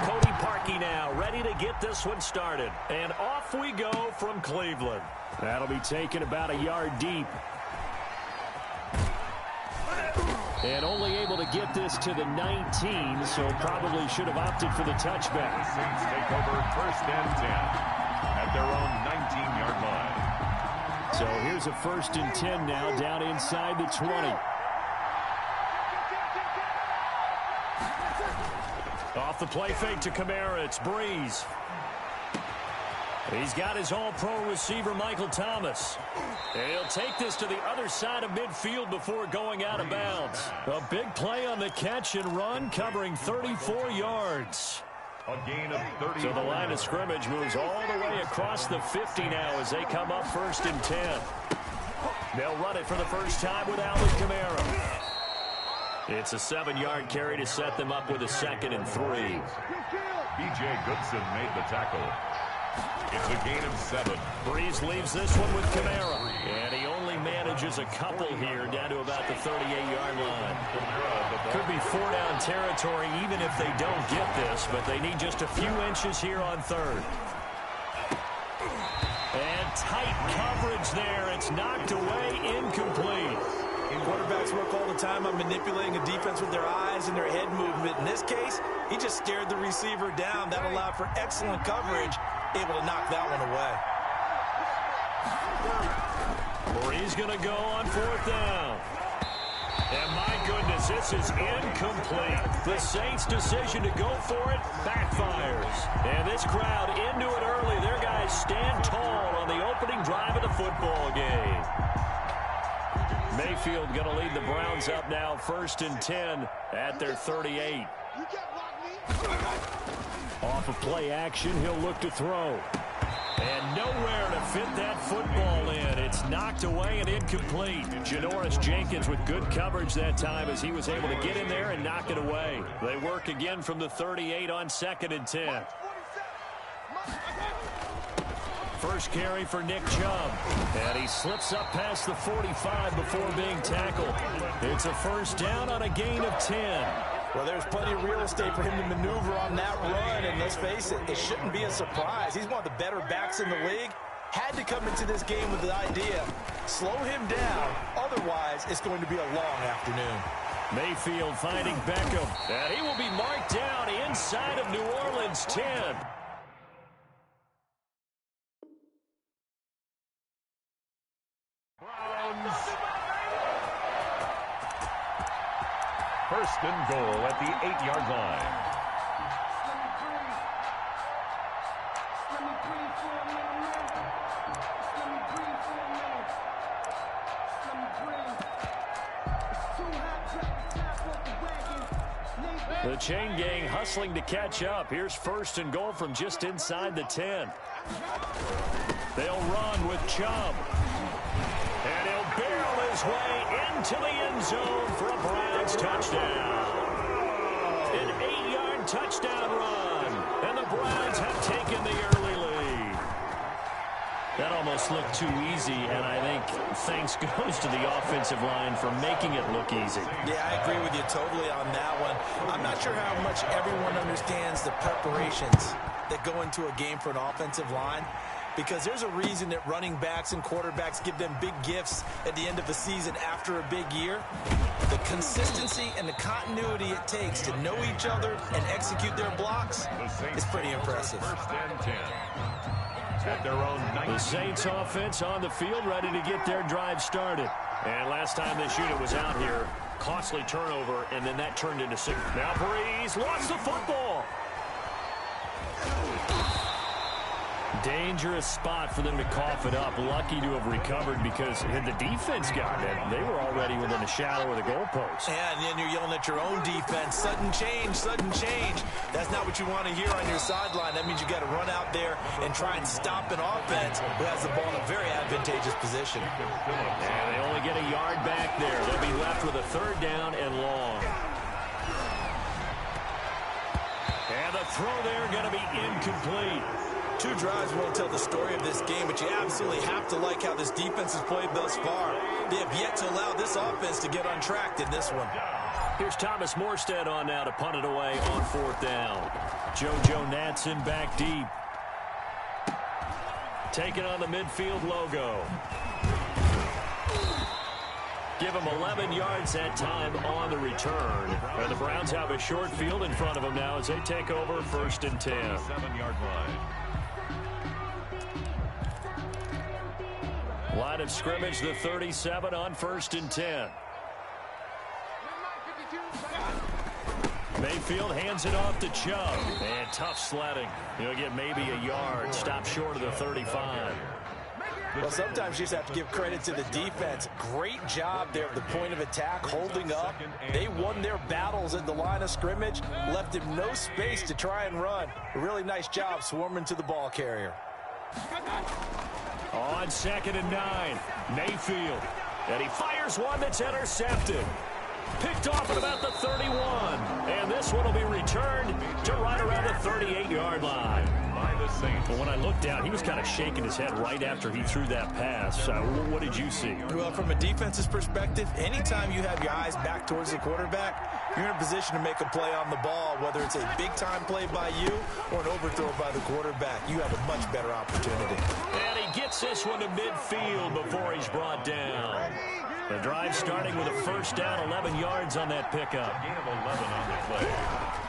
Cody Parkey now ready to get this one started. And off we go from Cleveland. That'll be taken about a yard deep. And only able to get this to the 19, so probably should have opted for the touchback. Saints take over 1st and 10 at their own 19-yard line. So here's a 1st and 10 now down inside the 20. Off the play fake to Kamara, it's Brees. He's got his all-pro receiver, Michael Thomas. And he'll take this to the other side of midfield before going out of bounds. A big play on the catch and run, covering 34 yards. A gain of 30. So the line of scrimmage moves all the way across the 50 now as they come up 1st and 10. They'll run it for the first time with Alvin Kamara. It's a 7-yard carry to set them up with a 2nd and 3. B.J. Goodson made the tackle. It's a gain of 7. Brees leaves this one with Kamara. And he only manages a couple here down to about the 38-yard line. Could be 4-down territory even if they don't get this, but they need just a few inches here on 3rd. And tight coverage there. It's knocked away, incomplete. Quarterbacks work all the time on manipulating a defense with their eyes and their head movement. In this case, he just stared the receiver down. That allowed for excellent coverage, able to knock that one away. Brees going to go on 4th down. And my goodness, this is incomplete. The Saints' decision to go for it backfires. And this crowd into it early. Their guys stand tall on the opening drive of the football game. Mayfield going to lead the Browns up now 1st and 10 at their 38. Off of play action, he'll look to throw. And nowhere to fit that football in. It's knocked away and incomplete. Janoris Jenkins with good coverage that time as he was able to get in there and knock it away. They work again from the 38 on 2nd and 10. First carry for Nick Chubb. And he slips up past the 45 before being tackled. It's a 1st down on a gain of 10. Well, there's plenty of real estate for him to maneuver on that run, and let's face it, it shouldn't be a surprise. He's one of the better backs in the league. Had to come into this game with the idea, slow him down, otherwise it's going to be a long afternoon. Mayfield finding Beckham, and he will be marked down inside of New Orleans 10. Browns. 1st and goal at the 8-yard line. The chain gang hustling to catch up. Here's 1st and goal from just inside the 10. They'll run with Chubb. And he'll barrel his way into the end zone for a Browns touchdown. An 8-yard touchdown run. And the Browns have taken the early lead. That almost looked too easy, and I think thanks goes to the offensive line for making it look easy. Yeah, I agree with you totally on that one. I'm not sure how much everyone understands the preparations that go into a game for an offensive line, because there's a reason that running backs and quarterbacks give them big gifts at the end of the season after a big year. The consistency and the continuity it takes to know each other and execute their blocks is pretty impressive. 1st and 10 at their own 19. The Saints offense on the field ready to get their drive started. And last time this unit was out here, costly turnover, and then that turned into 6. Now Brees lost the football. Dangerous spot for them to cough it up. Lucky to have recovered because had the defense got it, they were already within a shadow of the goalpost. Yeah, and then you're yelling at your own defense. Sudden change, sudden change. That's not what you want to hear on your sideline. That means you got to run out there and try and stop an offense who has the ball in a very advantageous position. And they only get a yard back there. They'll be left with a 3rd down and long. throw there going to be incomplete. 2 drives won't tell the story of this game, but you absolutely have to like how this defense has played thus far. They have yet to allow this offense to get untracked in this one. Here's Thomas Morstead on now to punt it away on 4th down. JoJo Natson back deep. Taking on the midfield logo. Give him 11 yards that time on the return. And the Browns have a short field in front of them now as they take over 1st and 10. 7-yard line. Line of scrimmage, the 37 on 1st and 10. Mayfield hands it off to Chubb. And tough sledding. He'll get maybe a yard. Stop short of the 35. Well, sometimes you just have to give credit to the defense. Great job there at the point of attack, holding up. They won their battles at the line of scrimmage, left him no space to try and run. A really nice job swarming to the ball carrier. On 2nd and 9, Mayfield. And he fires one that's intercepted. Picked off at about the 31. And this one will be returned to right around the 38-yard line. But when I looked down, he was kind of shaking his head right after he threw that pass. What did you see? Well, from a defense's perspective, anytime you have your eyes back towards the quarterback, you're in a position to make a play on the ball, whether it's a big-time play by you or an overthrow by the quarterback. You have a much better opportunity. And he gets this one to midfield before he's brought down. The drive starting with a 1st down, 11 yards on that pickup. Gain of 11 on the play.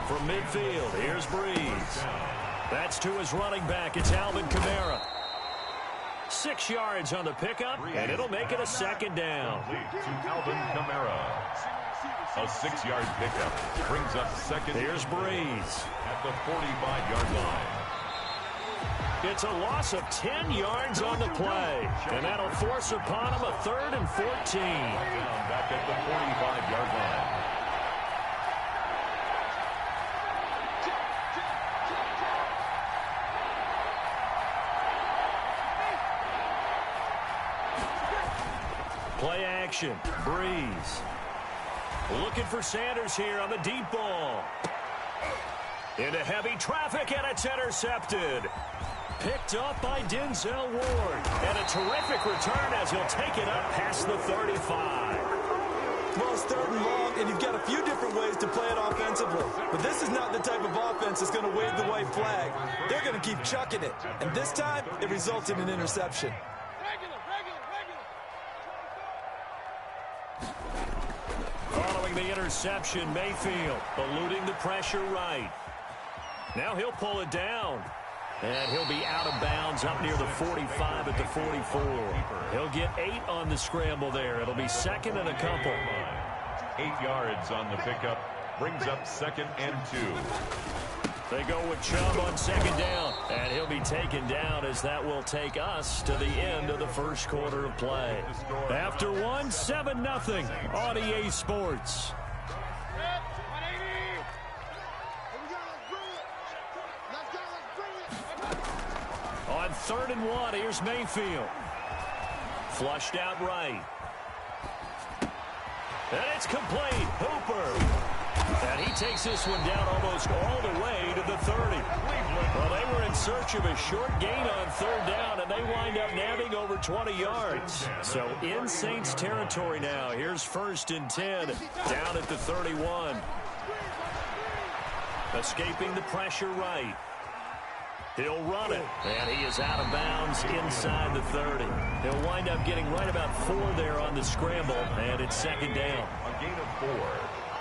From midfield, here's Breeze. That's to his running back. It's Alvin Kamara. 6 yards on the pickup, and it'll make it a 2nd down. To Alvin Kamara. A 6-yard pickup brings up 2nd. Here's Breeze. At the 45-yard line. It's a loss of 10 yards on the play, and that'll force upon him a 3rd and 14. Back at the 45-yard line. Play action, Breeze. Looking for Sanders here on the deep ball. Into heavy traffic, and it's intercepted. Picked up by Denzel Ward. And a terrific return as he'll take it up past the 35. Well, it's 3rd and long, and you've got a few different ways to play it offensively. But this is not the type of offense that's going to wave the white flag. They're going to keep chucking it. And this time, it results in an interception. Following the interception, Mayfield eluding the pressure right. Now he'll pull it down. And he'll be out of bounds up near the 45 at the 44. He'll get 8 on the scramble there. It'll be 2nd and a couple. 8 yards on the pickup. Brings up 2nd and 2. They go with Chubb on 2nd down. And he'll be taken down as that will take us to the end of the 1st quarter of play. After one, 7-0 on EA Sports. On 3rd and 1, here's Mayfield. Flushed out right. And it's complete. Hooper. And he takes this one down almost all the way to the 30. Well, they were in search of a short gain on 3rd down, and they wind up nabbing over 20 yards. So in Saints territory now. Here's 1st and 10 down at the 31. Escaping the pressure right. He'll run it, and he is out of bounds inside the 30. He'll wind up getting right about 4 there on the scramble, and it's 2nd down. A gain of 4.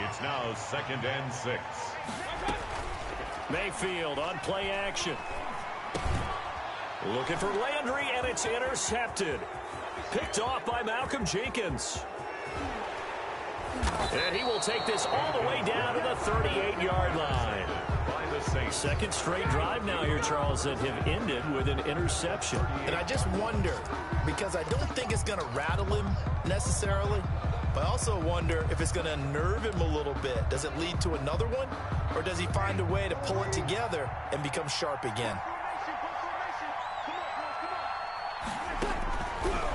It's now 2nd and 6. Mayfield on play action. Looking for Landry, and it's intercepted. Picked off by Malcolm Jenkins. And he will take this all the way down to the 38-yard line. 2nd straight drive now here, Charles, that have ended with an interception. And I just wonder, because I don't think it's going to rattle him necessarily, but I also wonder if it's going to unnerve him a little bit. Does it lead to another one, or does he find a way to pull it together and become sharp again?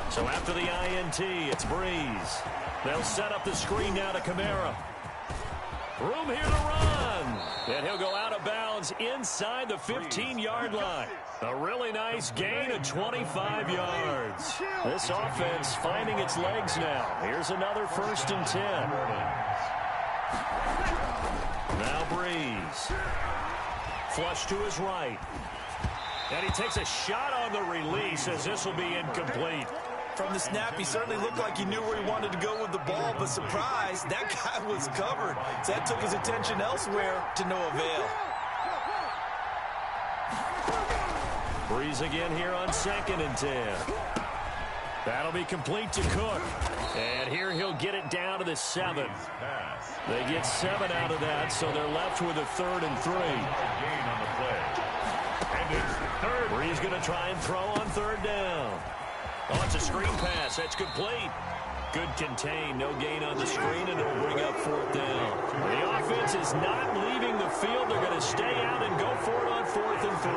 So after the INT, it's Breeze. They'll set up the screen now to Kamara. Room here to run. And he'll go out of bounds downs inside the 15-yard line. A really nice gain of 25 yards. This offense finding its legs now. Here's another 1st and 10. Now Breeze. Flush to his right. And he takes a shot on the release as this will be incomplete. From the snap, he certainly looked like he knew where he wanted to go with the ball, but surprise, that guy was covered. So that took his attention elsewhere to no avail. Breeze again here on 2nd and 10. That'll be complete to Cook. And here he'll get it down to the 7. They get 7 out of that, so they're left with a 3rd and 3. Gain on the play. And it's 3rd. Breeze going to try and throw on 3rd down. Oh, it's a screen pass. That's complete. Good contain. No gain on the screen, and it'll bring up 4th down. The offense is not leaving the field. They're going to stay out and go for it on 4th and 3.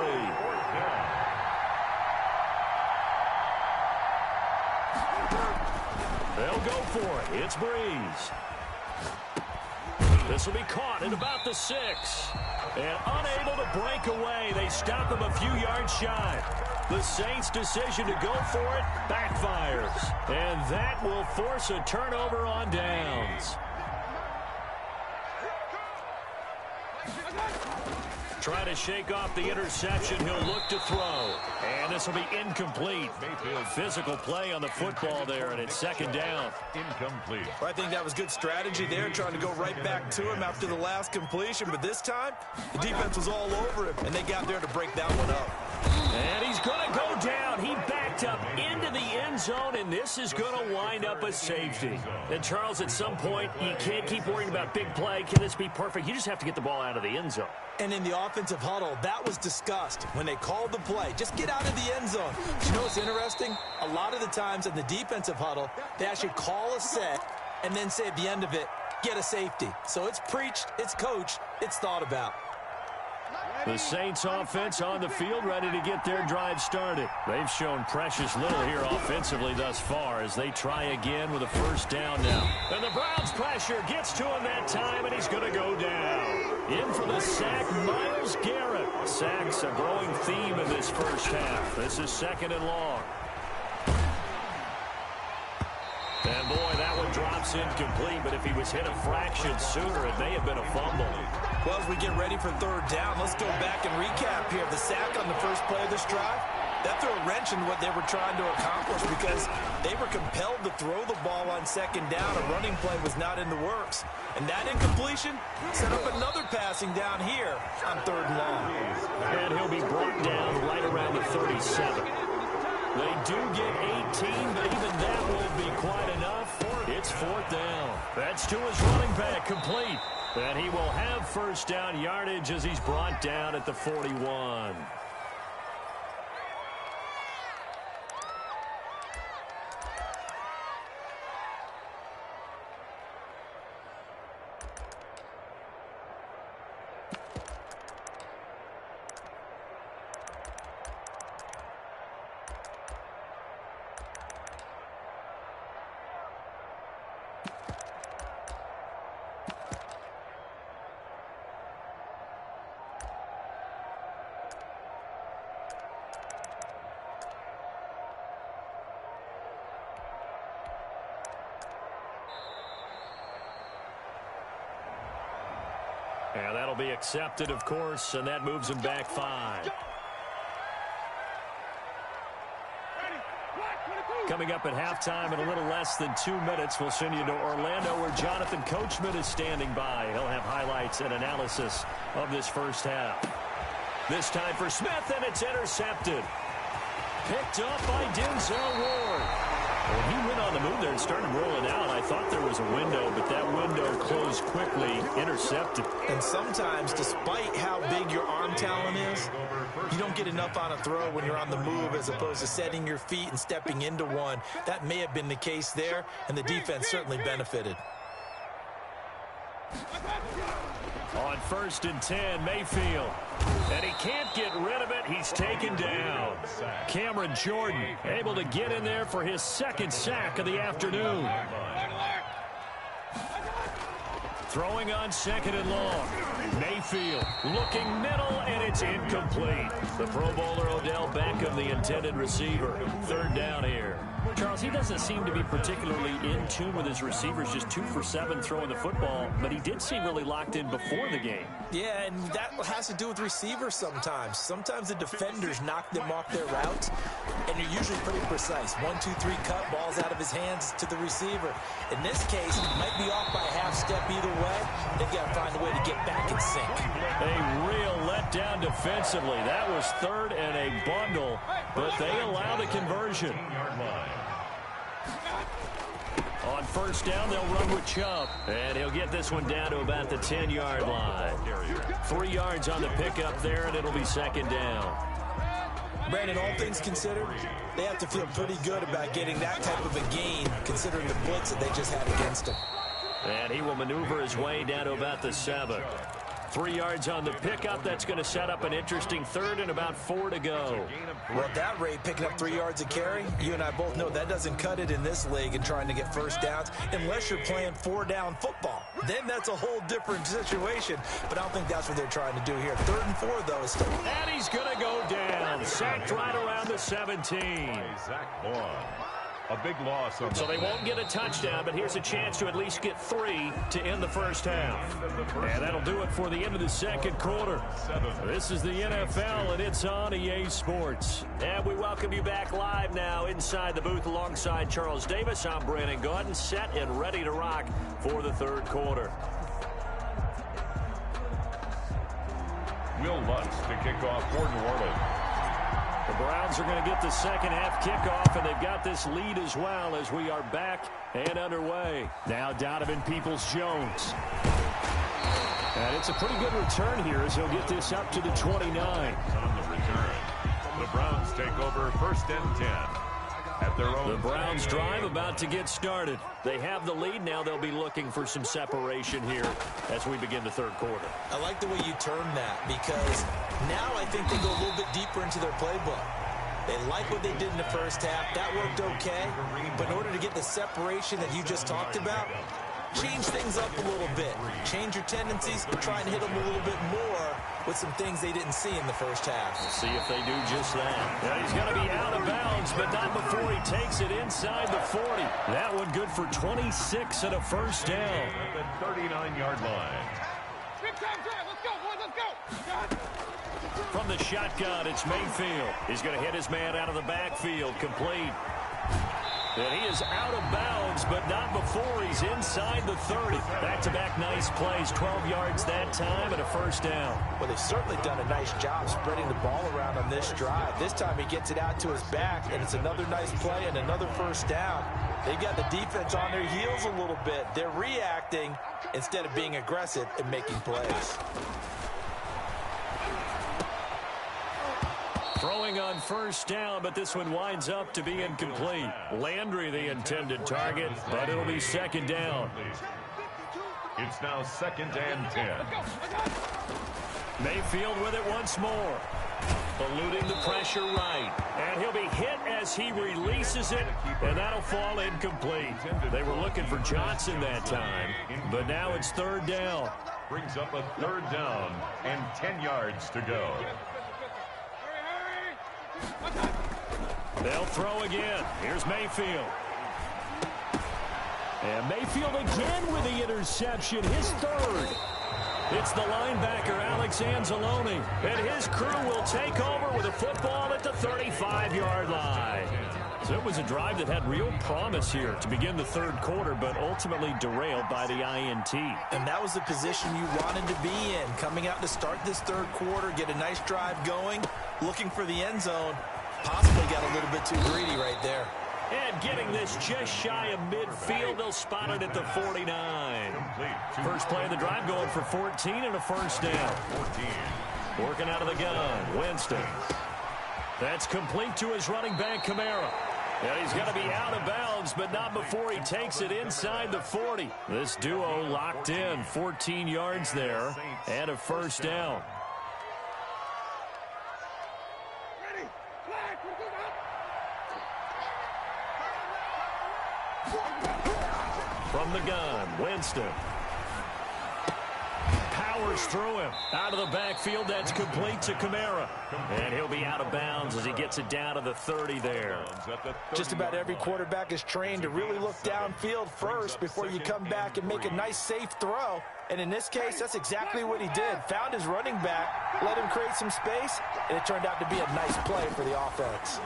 They'll go for it. It's Breeze. This will be caught at about the 6. And unable to break away. They stop him a few yards shy. The Saints' decision to go for it backfires. And that will force a turnover on downs. Trying to shake off the interception. He'll look to throw. And this will be incomplete. Physical play on the football there, and it's 2nd down. Incomplete. Well, I think that was good strategy there, trying to go right back to him after the last completion. But this time, the defense was all over him, and they got there to break that one up. And he's going to go down. He backed up into the end zone, and this is going to wind up a safety. And, Charles, at some point, you can't keep worrying about big play. Can this be perfect? You just have to get the ball out of the end zone. And in the offensive huddle, that was discussed when they called the play. Just get out of the end zone. But you know what's interesting? A lot of the times in the defensive huddle, they actually call a set and then say at the end of it, get a safety. So it's preached, it's coached, it's thought about. The Saints offense on the field, ready to get their drive started. They've shown precious little here offensively thus far as they try again with a 1st down now. And the Browns pressure gets to him that time, and he's going to go down. In for the sack, Myles Garrett. Sacks a growing theme in this 1st half. This is 2nd and long. And boy, that one drops incomplete, but if he was hit a fraction sooner, it may have been a fumble. Well, as we get ready for 3rd down, let's go back and recap here. The sack on the first play of this drive, that threw a wrench in what they were trying to accomplish because they were compelled to throw the ball on 2nd down. A running play was not in the works. And that incompletion set up another passing down here on 3rd and long. And he'll be brought down right around the 37. They do get 18, but even that won't be quite enough. It's 4th down. That's to his running back, complete. And he will have 1st down yardage as he's brought down at the 41. And that'll be accepted, of course, and that moves him back 5. Coming up at halftime in a little less than 2 minutes, we'll send you to Orlando where Jonathan Coachman is standing by. He'll have highlights and analysis of this 1st half. This time for Smith, and it's intercepted. Picked up by Denzel Ward. Well, he went on the move there and started rolling out. I thought there was a window, but that window closed quickly, intercepted. And sometimes, despite how big your arm talent is, you don't get enough on a throw when you're on the move as opposed to setting your feet and stepping into one. That may have been the case there, and the defense certainly benefited. On 1st and 10, Mayfield. And he can't get rid of it. He's taken down. Cameron Jordan able to get in there for his 2nd sack of the afternoon. Throwing on 2nd and long. Mayfield looking middle, and it's incomplete. The Pro Bowler Odell Beckham, the intended receiver. 3rd down here. Charles, he doesn't seem to be particularly in tune with his receivers, just 2 for 7 throwing the football, but he did seem really locked in before the game. Yeah, and that has to do with receivers sometimes. Sometimes the defenders knock them off their routes, and they're usually pretty precise. 1, 2, 3 cut, balls out of his hands to the receiver. In this case, he might be off by a half step either way. They've got to find a way to get back in sync. A real letdown defensively. That was 3rd and a bundle, but they allow the conversion. On 1st down, they'll run with Chubb, and he'll get this one down to about the 10-yard line. 3 yards on the pickup there, and it'll be 2nd down. Brandon, all things considered, they have to feel pretty good about getting that type of a gain, considering the blitz that they just had against him. And he will maneuver his way down to about the 7. 3 yards on the pickup. That's going to set up an interesting 3rd and about 4 to go. Well, at that rate, picking up 3 yards a carry, you and I both know that doesn't cut it in this league and trying to get 1st downs unless you're playing 4-down football. Then that's a whole different situation, but I don't think that's what they're trying to do here. 3rd and 4, though, is still... And he's going to go down. Sacked right around the 17. Zach Boy. A big loss. So they won't get a touchdown, but here's a chance to at least get 3 to end the 1st half. And that'll do it for the end of the 2nd quarter. This is the NFL, and it's on EA Sports. And we welcome you back live now inside the booth alongside Charles Davis. I'm Brandon Gaudin, set and ready to rock for the 3rd quarter. Will Lutz to kick off for New Orleans. The Browns are going to get the 2nd half kickoff, and they've got this lead as well as we are back and underway. Now Donovan Peoples-Jones. And it's a pretty good return here as he'll get this up to the 29. On the return, the Browns take over 1st and 10. At their own. The Browns drive about to get started. They have the lead. Now they'll be looking for some separation here as we begin the 3rd quarter. I like the way you term that because now I think they go a little bit deeper into their playbook. They like what they did in the 1st half. That worked okay. But in order to get the separation that you just talked about, change things up a little bit. Change your tendencies, try and hit them a little bit more with some things they didn't see in the 1st half. We'll see if they do just that. Now he's going to be out of bounds, but not before he takes it inside the 40. That one good for 26 and a 1st down. At the 39-yard line. Big time drive. Let's go, boys. Let's go. From the shotgun, it's Mayfield. He's going to hit his man out of the backfield, complete. And he is out of bounds, but not before he's inside the 30. Back-to-back nice plays, 12 yards that time and a 1st down. Well, they've certainly done a nice job spreading the ball around on this drive. This time he gets it out to his back, and it's another nice play and another 1st down. They've got the defense on their heels a little bit. They're reacting instead of being aggressive and making plays. Throwing on 1st down, but this one winds up to be incomplete. Landry, the intended target, but it'll be 2nd down. It's now 2nd and 10. Mayfield with it once more. Eluding the pressure right. And he'll be hit as he releases it, and that'll fall incomplete. They were looking for Johnson that time, but now it's 3rd down. Brings up a 3rd down and 10 yards to go. They'll throw again. Here's Mayfield. And Mayfield again with the interception, his 3rd. It's the linebacker, Alex Anzalone. And his crew will take over with a football at the 35-yard line. So it was a drive that had real promise here to begin the 3rd quarter, but ultimately derailed by the INT. And that was the position you wanted to be in. Coming out to start this 3rd quarter, get a nice drive going, looking for the end zone. Possibly got a little bit too greedy right there. And getting this just shy of midfield, they'll spot it at the 49. First play of the drive going for 14 and a 1st down. 14. Working out of the gun, Winston. That's complete to his running back, Kamara. And he's going to be out of bounds, but not before he takes it inside the 40. This duo locked in, 14 yards there, and a 1st down. From the gun, Winston. Powers through him. Out of the backfield, that's complete to Kamara. And he'll be out of bounds as he gets it down to the 30 there. Just about every quarterback is trained to really look downfield first before you come back and make a nice, safe throw. And in this case, that's exactly what he did. Found his running back, let him create some space, and it turned out to be a nice play for the offense.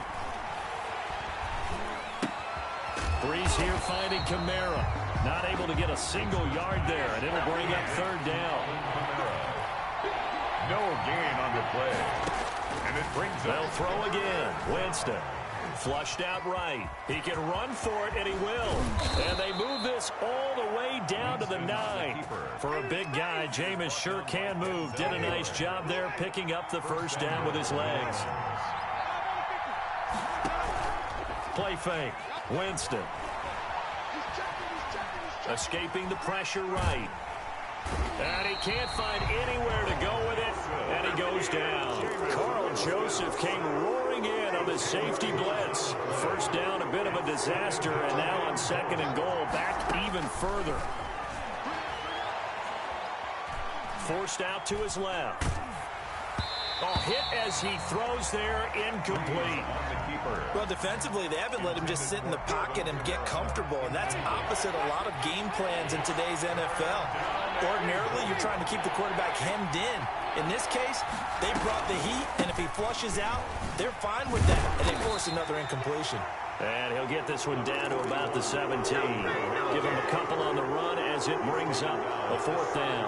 Breeze here finding Kamara. Not able to get a single yard there, and it'll bring up third down. No gain on the play. And it brings up. They'll throw again. Winston. Flushed out right. He can run for it, and he will. And they move this all the way down to the 9. For a big guy, Jameis sure can move. Did a nice job there picking up the first down with his legs. Play fake. Winston. Escaping the pressure right. And he can't find anywhere to go with it, and he goes down. Carl Joseph came roaring in on the safety blitz. First down, a bit of a disaster, and now on 2nd and goal, back even further. Forced out to his left. Hit as he throws there, incomplete. Well, defensively, they haven't let him just sit in the pocket and get comfortable, and that's opposite a lot of game plans in today's NFL. Ordinarily, you're trying to keep the quarterback hemmed in. In this case, they brought the heat, and if he flushes out, they're fine with that, and they force another incompletion. And he'll get this one down to about the 17. Give him a couple on the run as it brings up a 4th down.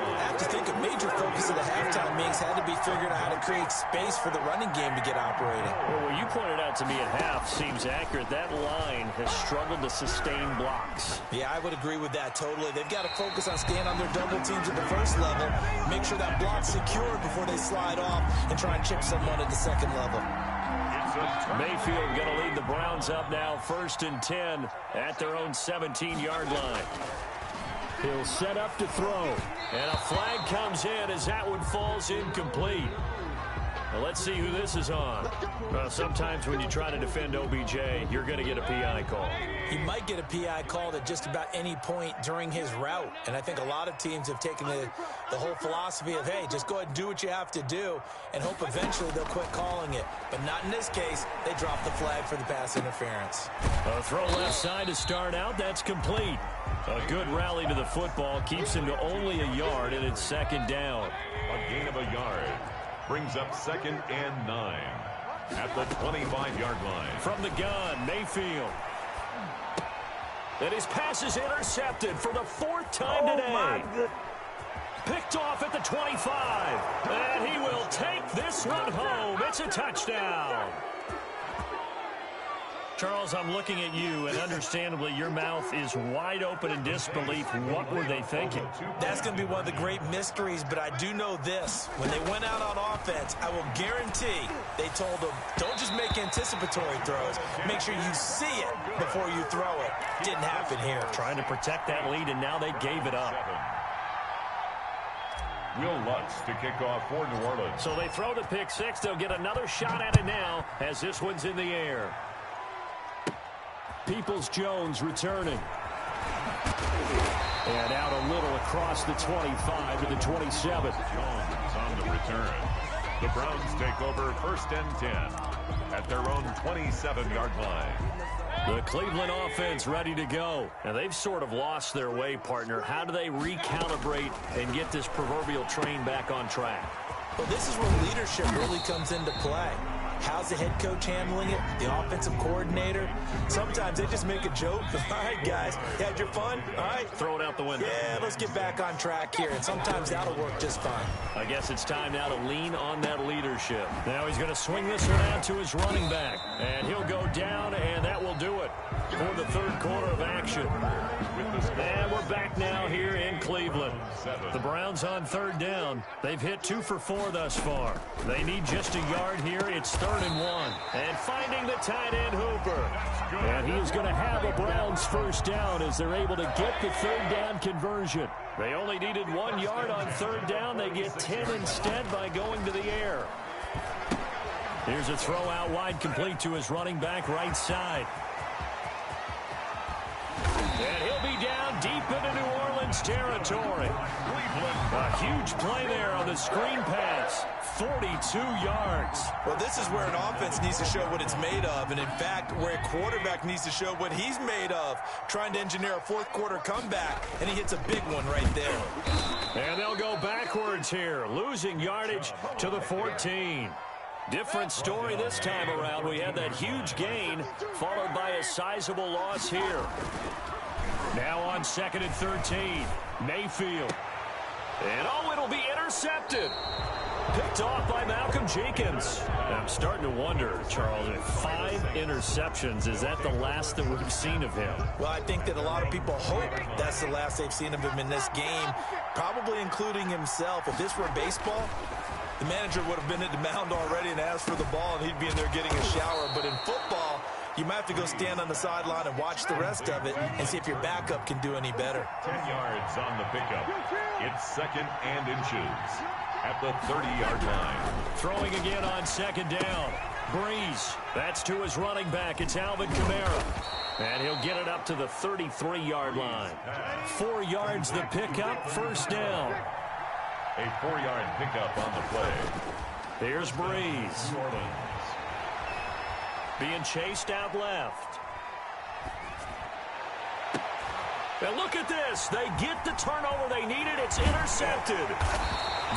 I have to think a major focus of the halftime meetings had to be figuring out how to create space for the running game to get operating. Well, what you pointed out to me at half seems accurate. That line has struggled to sustain blocks. Yeah, I would agree with that totally. They've got to focus on staying on their double teams at the first level, make sure that block's secured before they slide off and try and chip someone at the 2nd level. Mayfield going to lead the Browns up now, 1st and 10 at their own 17-yard line. He'll set up to throw. And a flag comes in as that one falls incomplete. Well, let's see who this is on. Well, sometimes when you try to defend OBJ, you're going to get a PI call. He might get a PI called at just about any point during his route. And I think a lot of teams have taken the whole philosophy of, hey, just go ahead and do what you have to do and hope eventually they'll quit calling it. But not in this case. They dropped the flag for the pass interference. A throw left side to start out. That's complete. A good rally to the football keeps him to only a yard, and it's 2nd down. A gain of a yard brings up 2nd and 9 at the 25-yard line. From the gun, Mayfield. And his pass is intercepted for the 4th time today. Picked off at the 25. And he will take this one home. It's a touchdown. Charles, I'm looking at you, and understandably, your mouth is wide open in disbelief. What were they thinking? That's going to be one of the great mysteries, but I do know this. When they went out on offense, I will guarantee they told them, don't just make anticipatory throws. Make sure you see it before you throw it. Didn't happen here. Trying to protect that lead, and now they gave it up. Will Lutz to kick off for New Orleans. So they throw the pick 6. They'll get another shot at it now as this one's in the air. Peoples-Jones returning. And out a little across the 25 to the 27. Jones on the return. The Browns take over 1st and 10 at their own 27-yard line. The Cleveland offense ready to go. And they've sort of lost their way, partner. How do they recalibrate and get this proverbial train back on track? Well, this is where leadership really comes into play. How's the head coach handling it? The offensive coordinator? Sometimes they just make a joke. All right, guys, you had your fun? All right. Throw it out the window. Yeah, let's get back on track here. And sometimes that'll work just fine. I guess it's time now to lean on that leadership. Now he's going to swing this one out to his running back. And he'll go down, and that will do it for the 3rd quarter of action. And we're back now here in Cleveland. The Browns on 3rd down. They've hit 2 for 4 thus far. They need just a yard here. It's 3rd and 1. And finding the tight end Hooper. And he is going to have a Browns first down as they're able to get the 3rd down conversion. They only needed 1 yard on 3rd down. They get 10 instead by going to the air. Here's a throw out wide, complete to his running back right side. And he'll be down deep into New Orleans Ravens territory. A huge play there on the screen pass. 42 yards. Well, this is where an offense needs to show what it's made of, and in fact, where a quarterback needs to show what he's made of, trying to engineer a fourth-quarter comeback, and he hits a big one right there. And they'll go backwards here, losing yardage to the 14. Different story this time around. We had that huge gain, followed by a sizable loss here. Now on 2nd and 13, Mayfield. And it'll be intercepted. Picked off by Malcolm Jenkins. I'm starting to wonder, Charles, if 5 interceptions, is that the last that we've seen of him? Well, I think that a lot of people hope that's the last they've seen of him in this game, probably including himself. If this were baseball, the manager would have been at the mound already and asked for the ball, and he'd be in there getting a shower. But in football, you might have to go stand on the sideline and watch the rest of it and see if your backup can do any better. 10 yards on the pickup. It's 2nd and inches at the 30-yard line. Throwing again on 2nd down. Breeze. That's to his running back. It's Alvin Kamara. And he'll get it up to the 33-yard line. 4 yards the pickup. 1st down. A 4-yard pickup on the play. Here's Breeze. Being chased out left. And look at this. They get the turnover they needed. It's intercepted.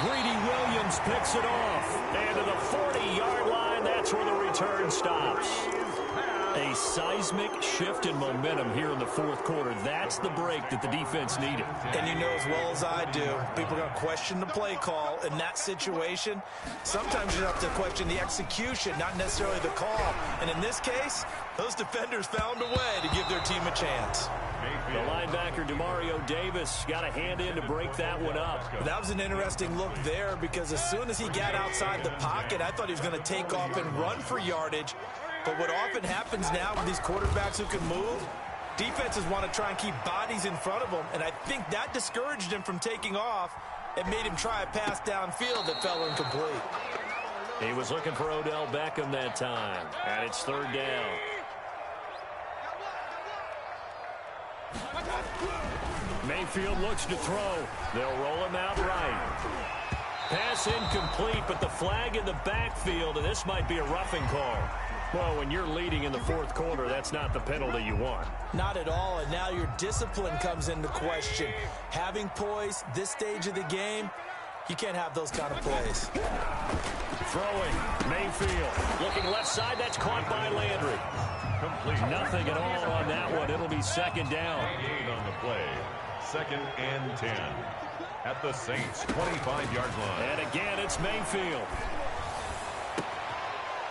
Greedy Williams picks it off. And to the 40-yard line, that's where the return stops. A seismic shift in momentum here in the 4th quarter. That's the break that the defense needed. And you know as well as I do, people are going to question the play call in that situation. Sometimes you have to question the execution, not necessarily the call. And in this case, those defenders found a way to give their team a chance. The linebacker, Demario Davis, got a hand in to break that one up. That was an interesting look there because as soon as he got outside the pocket, I thought he was going to take off and run for yardage. But what often happens now with these quarterbacks who can move, defenses want to try and keep bodies in front of them, and I think that discouraged him from taking off and made him try a pass downfield that fell incomplete. He was looking for Odell Beckham that time, and it's 3rd down. Mayfield looks to throw. They'll roll him out right. Pass incomplete, but the flag in the backfield, and this might be a roughing call. Well, when you're leading in the 4th quarter, that's not the penalty you want. Not at all, and now your discipline comes into question. Having poise this stage of the game, you can't have those kind of plays. Throwing, Mayfield. Looking left side, that's caught by Landry. Complete. Nothing at all on that one. It'll be 2nd down. 8 on the play. 2nd and 10 at the Saints' 25-yard line. And again, it's Mayfield.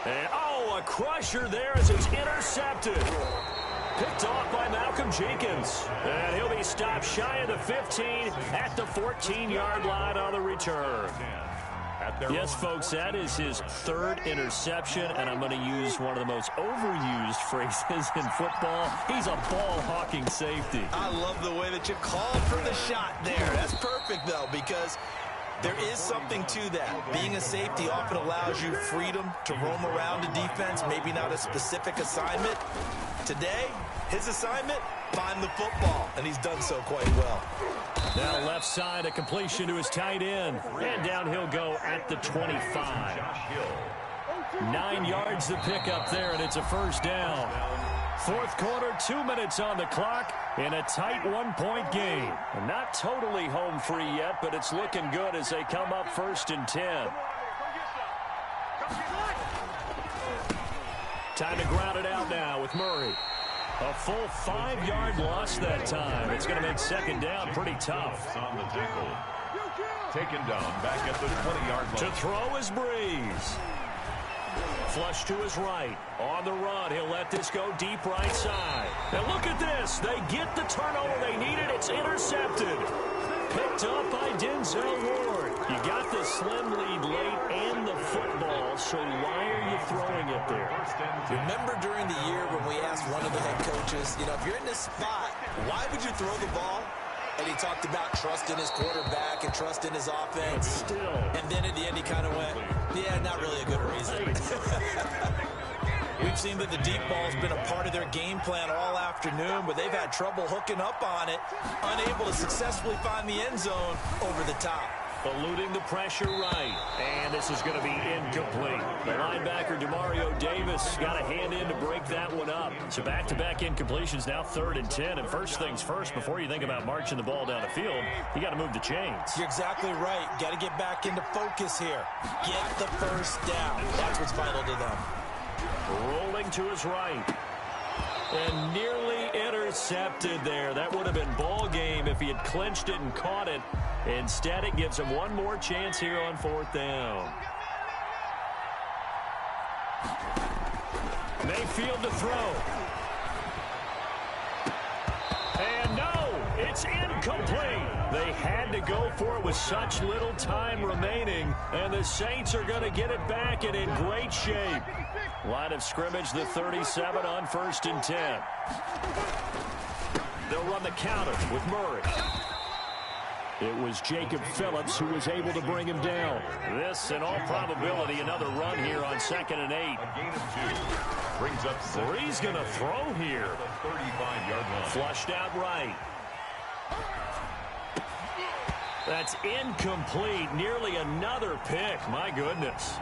And, a crusher there as it's intercepted. Picked off by Malcolm Jenkins. And he'll be stopped shy of the 15 at the 14-yard line on the return. Yes, folks, that is his 3rd interception, and I'm going to use one of the most overused phrases in football. He's a ball-hawking safety. I love the way that you called for the shot there. That's perfect, though, because there is something to that. Being a safety often allows you freedom to roam around a defense, maybe not a specific assignment. Today, his assignment, find the football, and he's done so quite well. Now left side, a completion to his tight end. And down he'll go at the 25. 9 yards to pick up there, and it's a 1st down. 4th quarter, 2 minutes on the clock in a tight 1-point game. Not totally home free yet, but it's looking good as they come up 1st and 10. Time to ground it out now with Murray. A full 5-yard loss that time. It's going to make 2nd down pretty tough. On the tackle. Taken down back at the 20-yard line. To throw is Breeze. Flush to his right. On the run, he'll let this go deep right side. And look at this. They get the turnover they needed. It's intercepted. Picked up by Denzel Ward. You got the slim lead late and the football, so why are you throwing it there? Remember during the year when we asked one of the head coaches, if you're in this spot, why would you throw the ball? And he talked about trust in his quarterback and trust in his offense. And then at the end he kind of went, yeah, not really a good reason. We We've seen that the deep ball's been a part of their game plan all afternoon, but they've had trouble hooking up on it, unable to successfully find the end zone over the top. Eluding the pressure right, and this is going to be incomplete. The linebacker, Demario Davis, got a hand in to break that one up. So back-to-back incompletions, now 3rd and 10. And first things first, before you think about marching the ball down the field, you got to move the chains. You're exactly right. Got to get back into focus here. Get the first down. That's what's vital to them. Rolling to his right. And nearly intercepted there. That would have been ball game if he had clinched it and caught it. Instead, it gives him one more chance here on 4th down. Mayfield to throw. And no, it's incomplete. They had to go for it with such little time remaining, and the Saints are going to get it back and in great shape. Line of scrimmage, the 37 on 1st and 10. They'll run the counter with Murray. It was Jacob Phillips who was able to bring him down. This, in all probability, another run here on 2nd and 8. A gain of 2. Brings up 6. He's going to throw here. The 35-yard line. Flushed out right. That's incomplete. Nearly another pick. My goodness.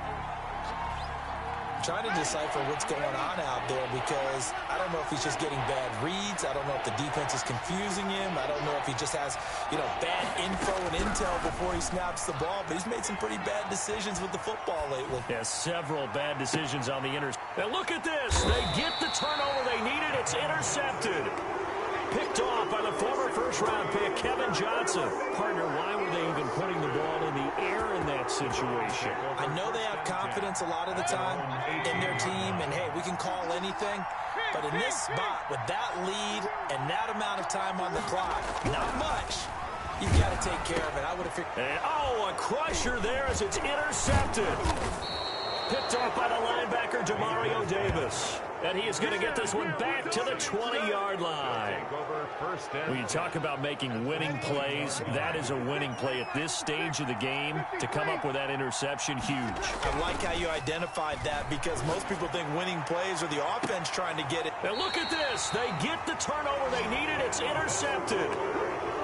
Trying to decipher what's going on out there because I don't know if he's just getting bad reads. I don't know if the defense is confusing him. I don't know if he just has, bad info and intel before he snaps the ball. But he's made some pretty bad decisions with the football lately. Yeah, several bad decisions on the And look at this. They get the turnover they needed. It's intercepted. Picked off by the former first-round pick, Kevin Johnson. Partner, why were they even putting the ball in the air in that situation? I know they have confidence a lot of the time in their team, and, hey, we can call anything. But in this spot, with that lead and that amount of time on the clock, not much, you've got to take care of it. I would have figured. And, a crusher there as it's intercepted. Picked off by the linebacker, Demario Davis. And he is going to get this one back to the 20-yard line. When you talk about making winning plays, that is a winning play at this stage of the game. To come up with that interception, huge. I like how you identified that because most people think winning plays are the offense trying to get it. And look at this. They get the turnover they needed. It's intercepted.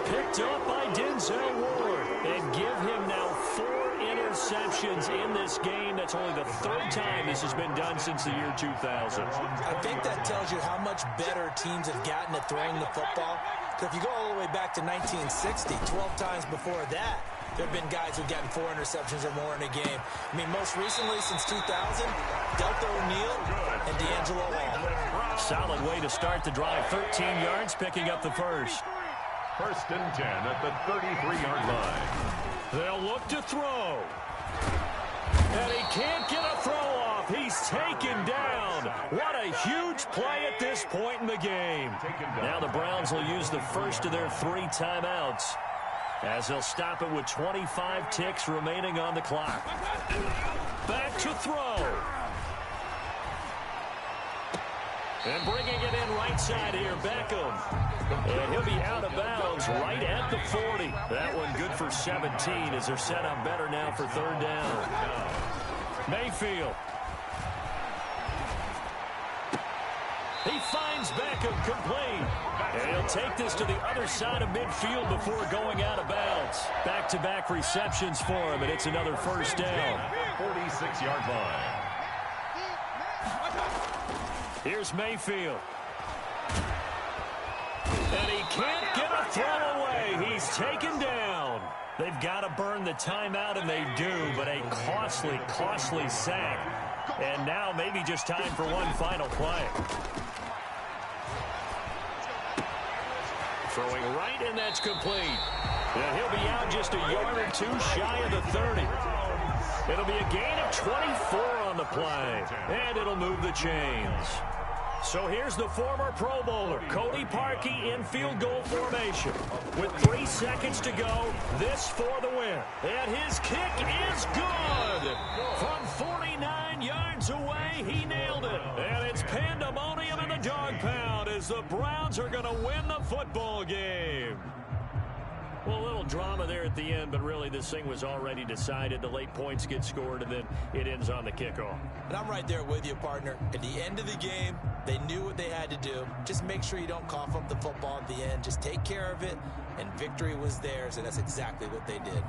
Picked up by Denzel Ward. And give him now 4 interceptions in this game. That's only the 3rd time this has been done since the year 2000. I think that tells you how much better teams have gotten at throwing the football. Because if you go all the way back to 1960, 12 times before that, there have been guys who've gotten 4 interceptions or more in a game. I mean, most recently since 2000, Delta O'Neal and D'Angelo Hall. Solid way to start the drive. 13 yards, picking up the first. 1st and 10 at the 33-yard line. They'll look to throw. And he can't get a throw off. He's taken down. What a huge play at this point in the game. Now the Browns will use the first of their 3 timeouts as they'll stop it with 25 ticks remaining on the clock. Back to throw. And bringing it in right side here, Beckham. And he'll be out of bounds right at the 40. That one good for 17 as they're set up better now for 3rd down. Mayfield. He finds Beckham complete. And he'll take this to the other side of midfield before going out of bounds. Back-to-back receptions for him, and it's another 1st down. 46-yard line. Here's Mayfield. And he can't get a throw away. He's taken down. They've got to burn the timeout, and they do, but a costly, costly sack. And now maybe just time for one final play. Throwing right, and that's complete. And he'll be out just a yard or 2 shy of the 30. It'll be a gain of 24 on the play, and it'll move the chains. So here's the former Pro Bowler, Cody Parkey, in field goal formation. With 3 seconds to go, this for the win. And his kick is good. From 49 yards away, he nailed it. And it's pandemonium in the dog pound as the Browns are going to win the football game. Well, a little drama there at the end, but really this thing was already decided. The late points get scored, and then it ends on the kickoff. And I'm right there with you, partner. At the end of the game, they knew what they had to do. Just make sure you don't cough up the football at the end. Just take care of it, and victory was theirs, and that's exactly what they did.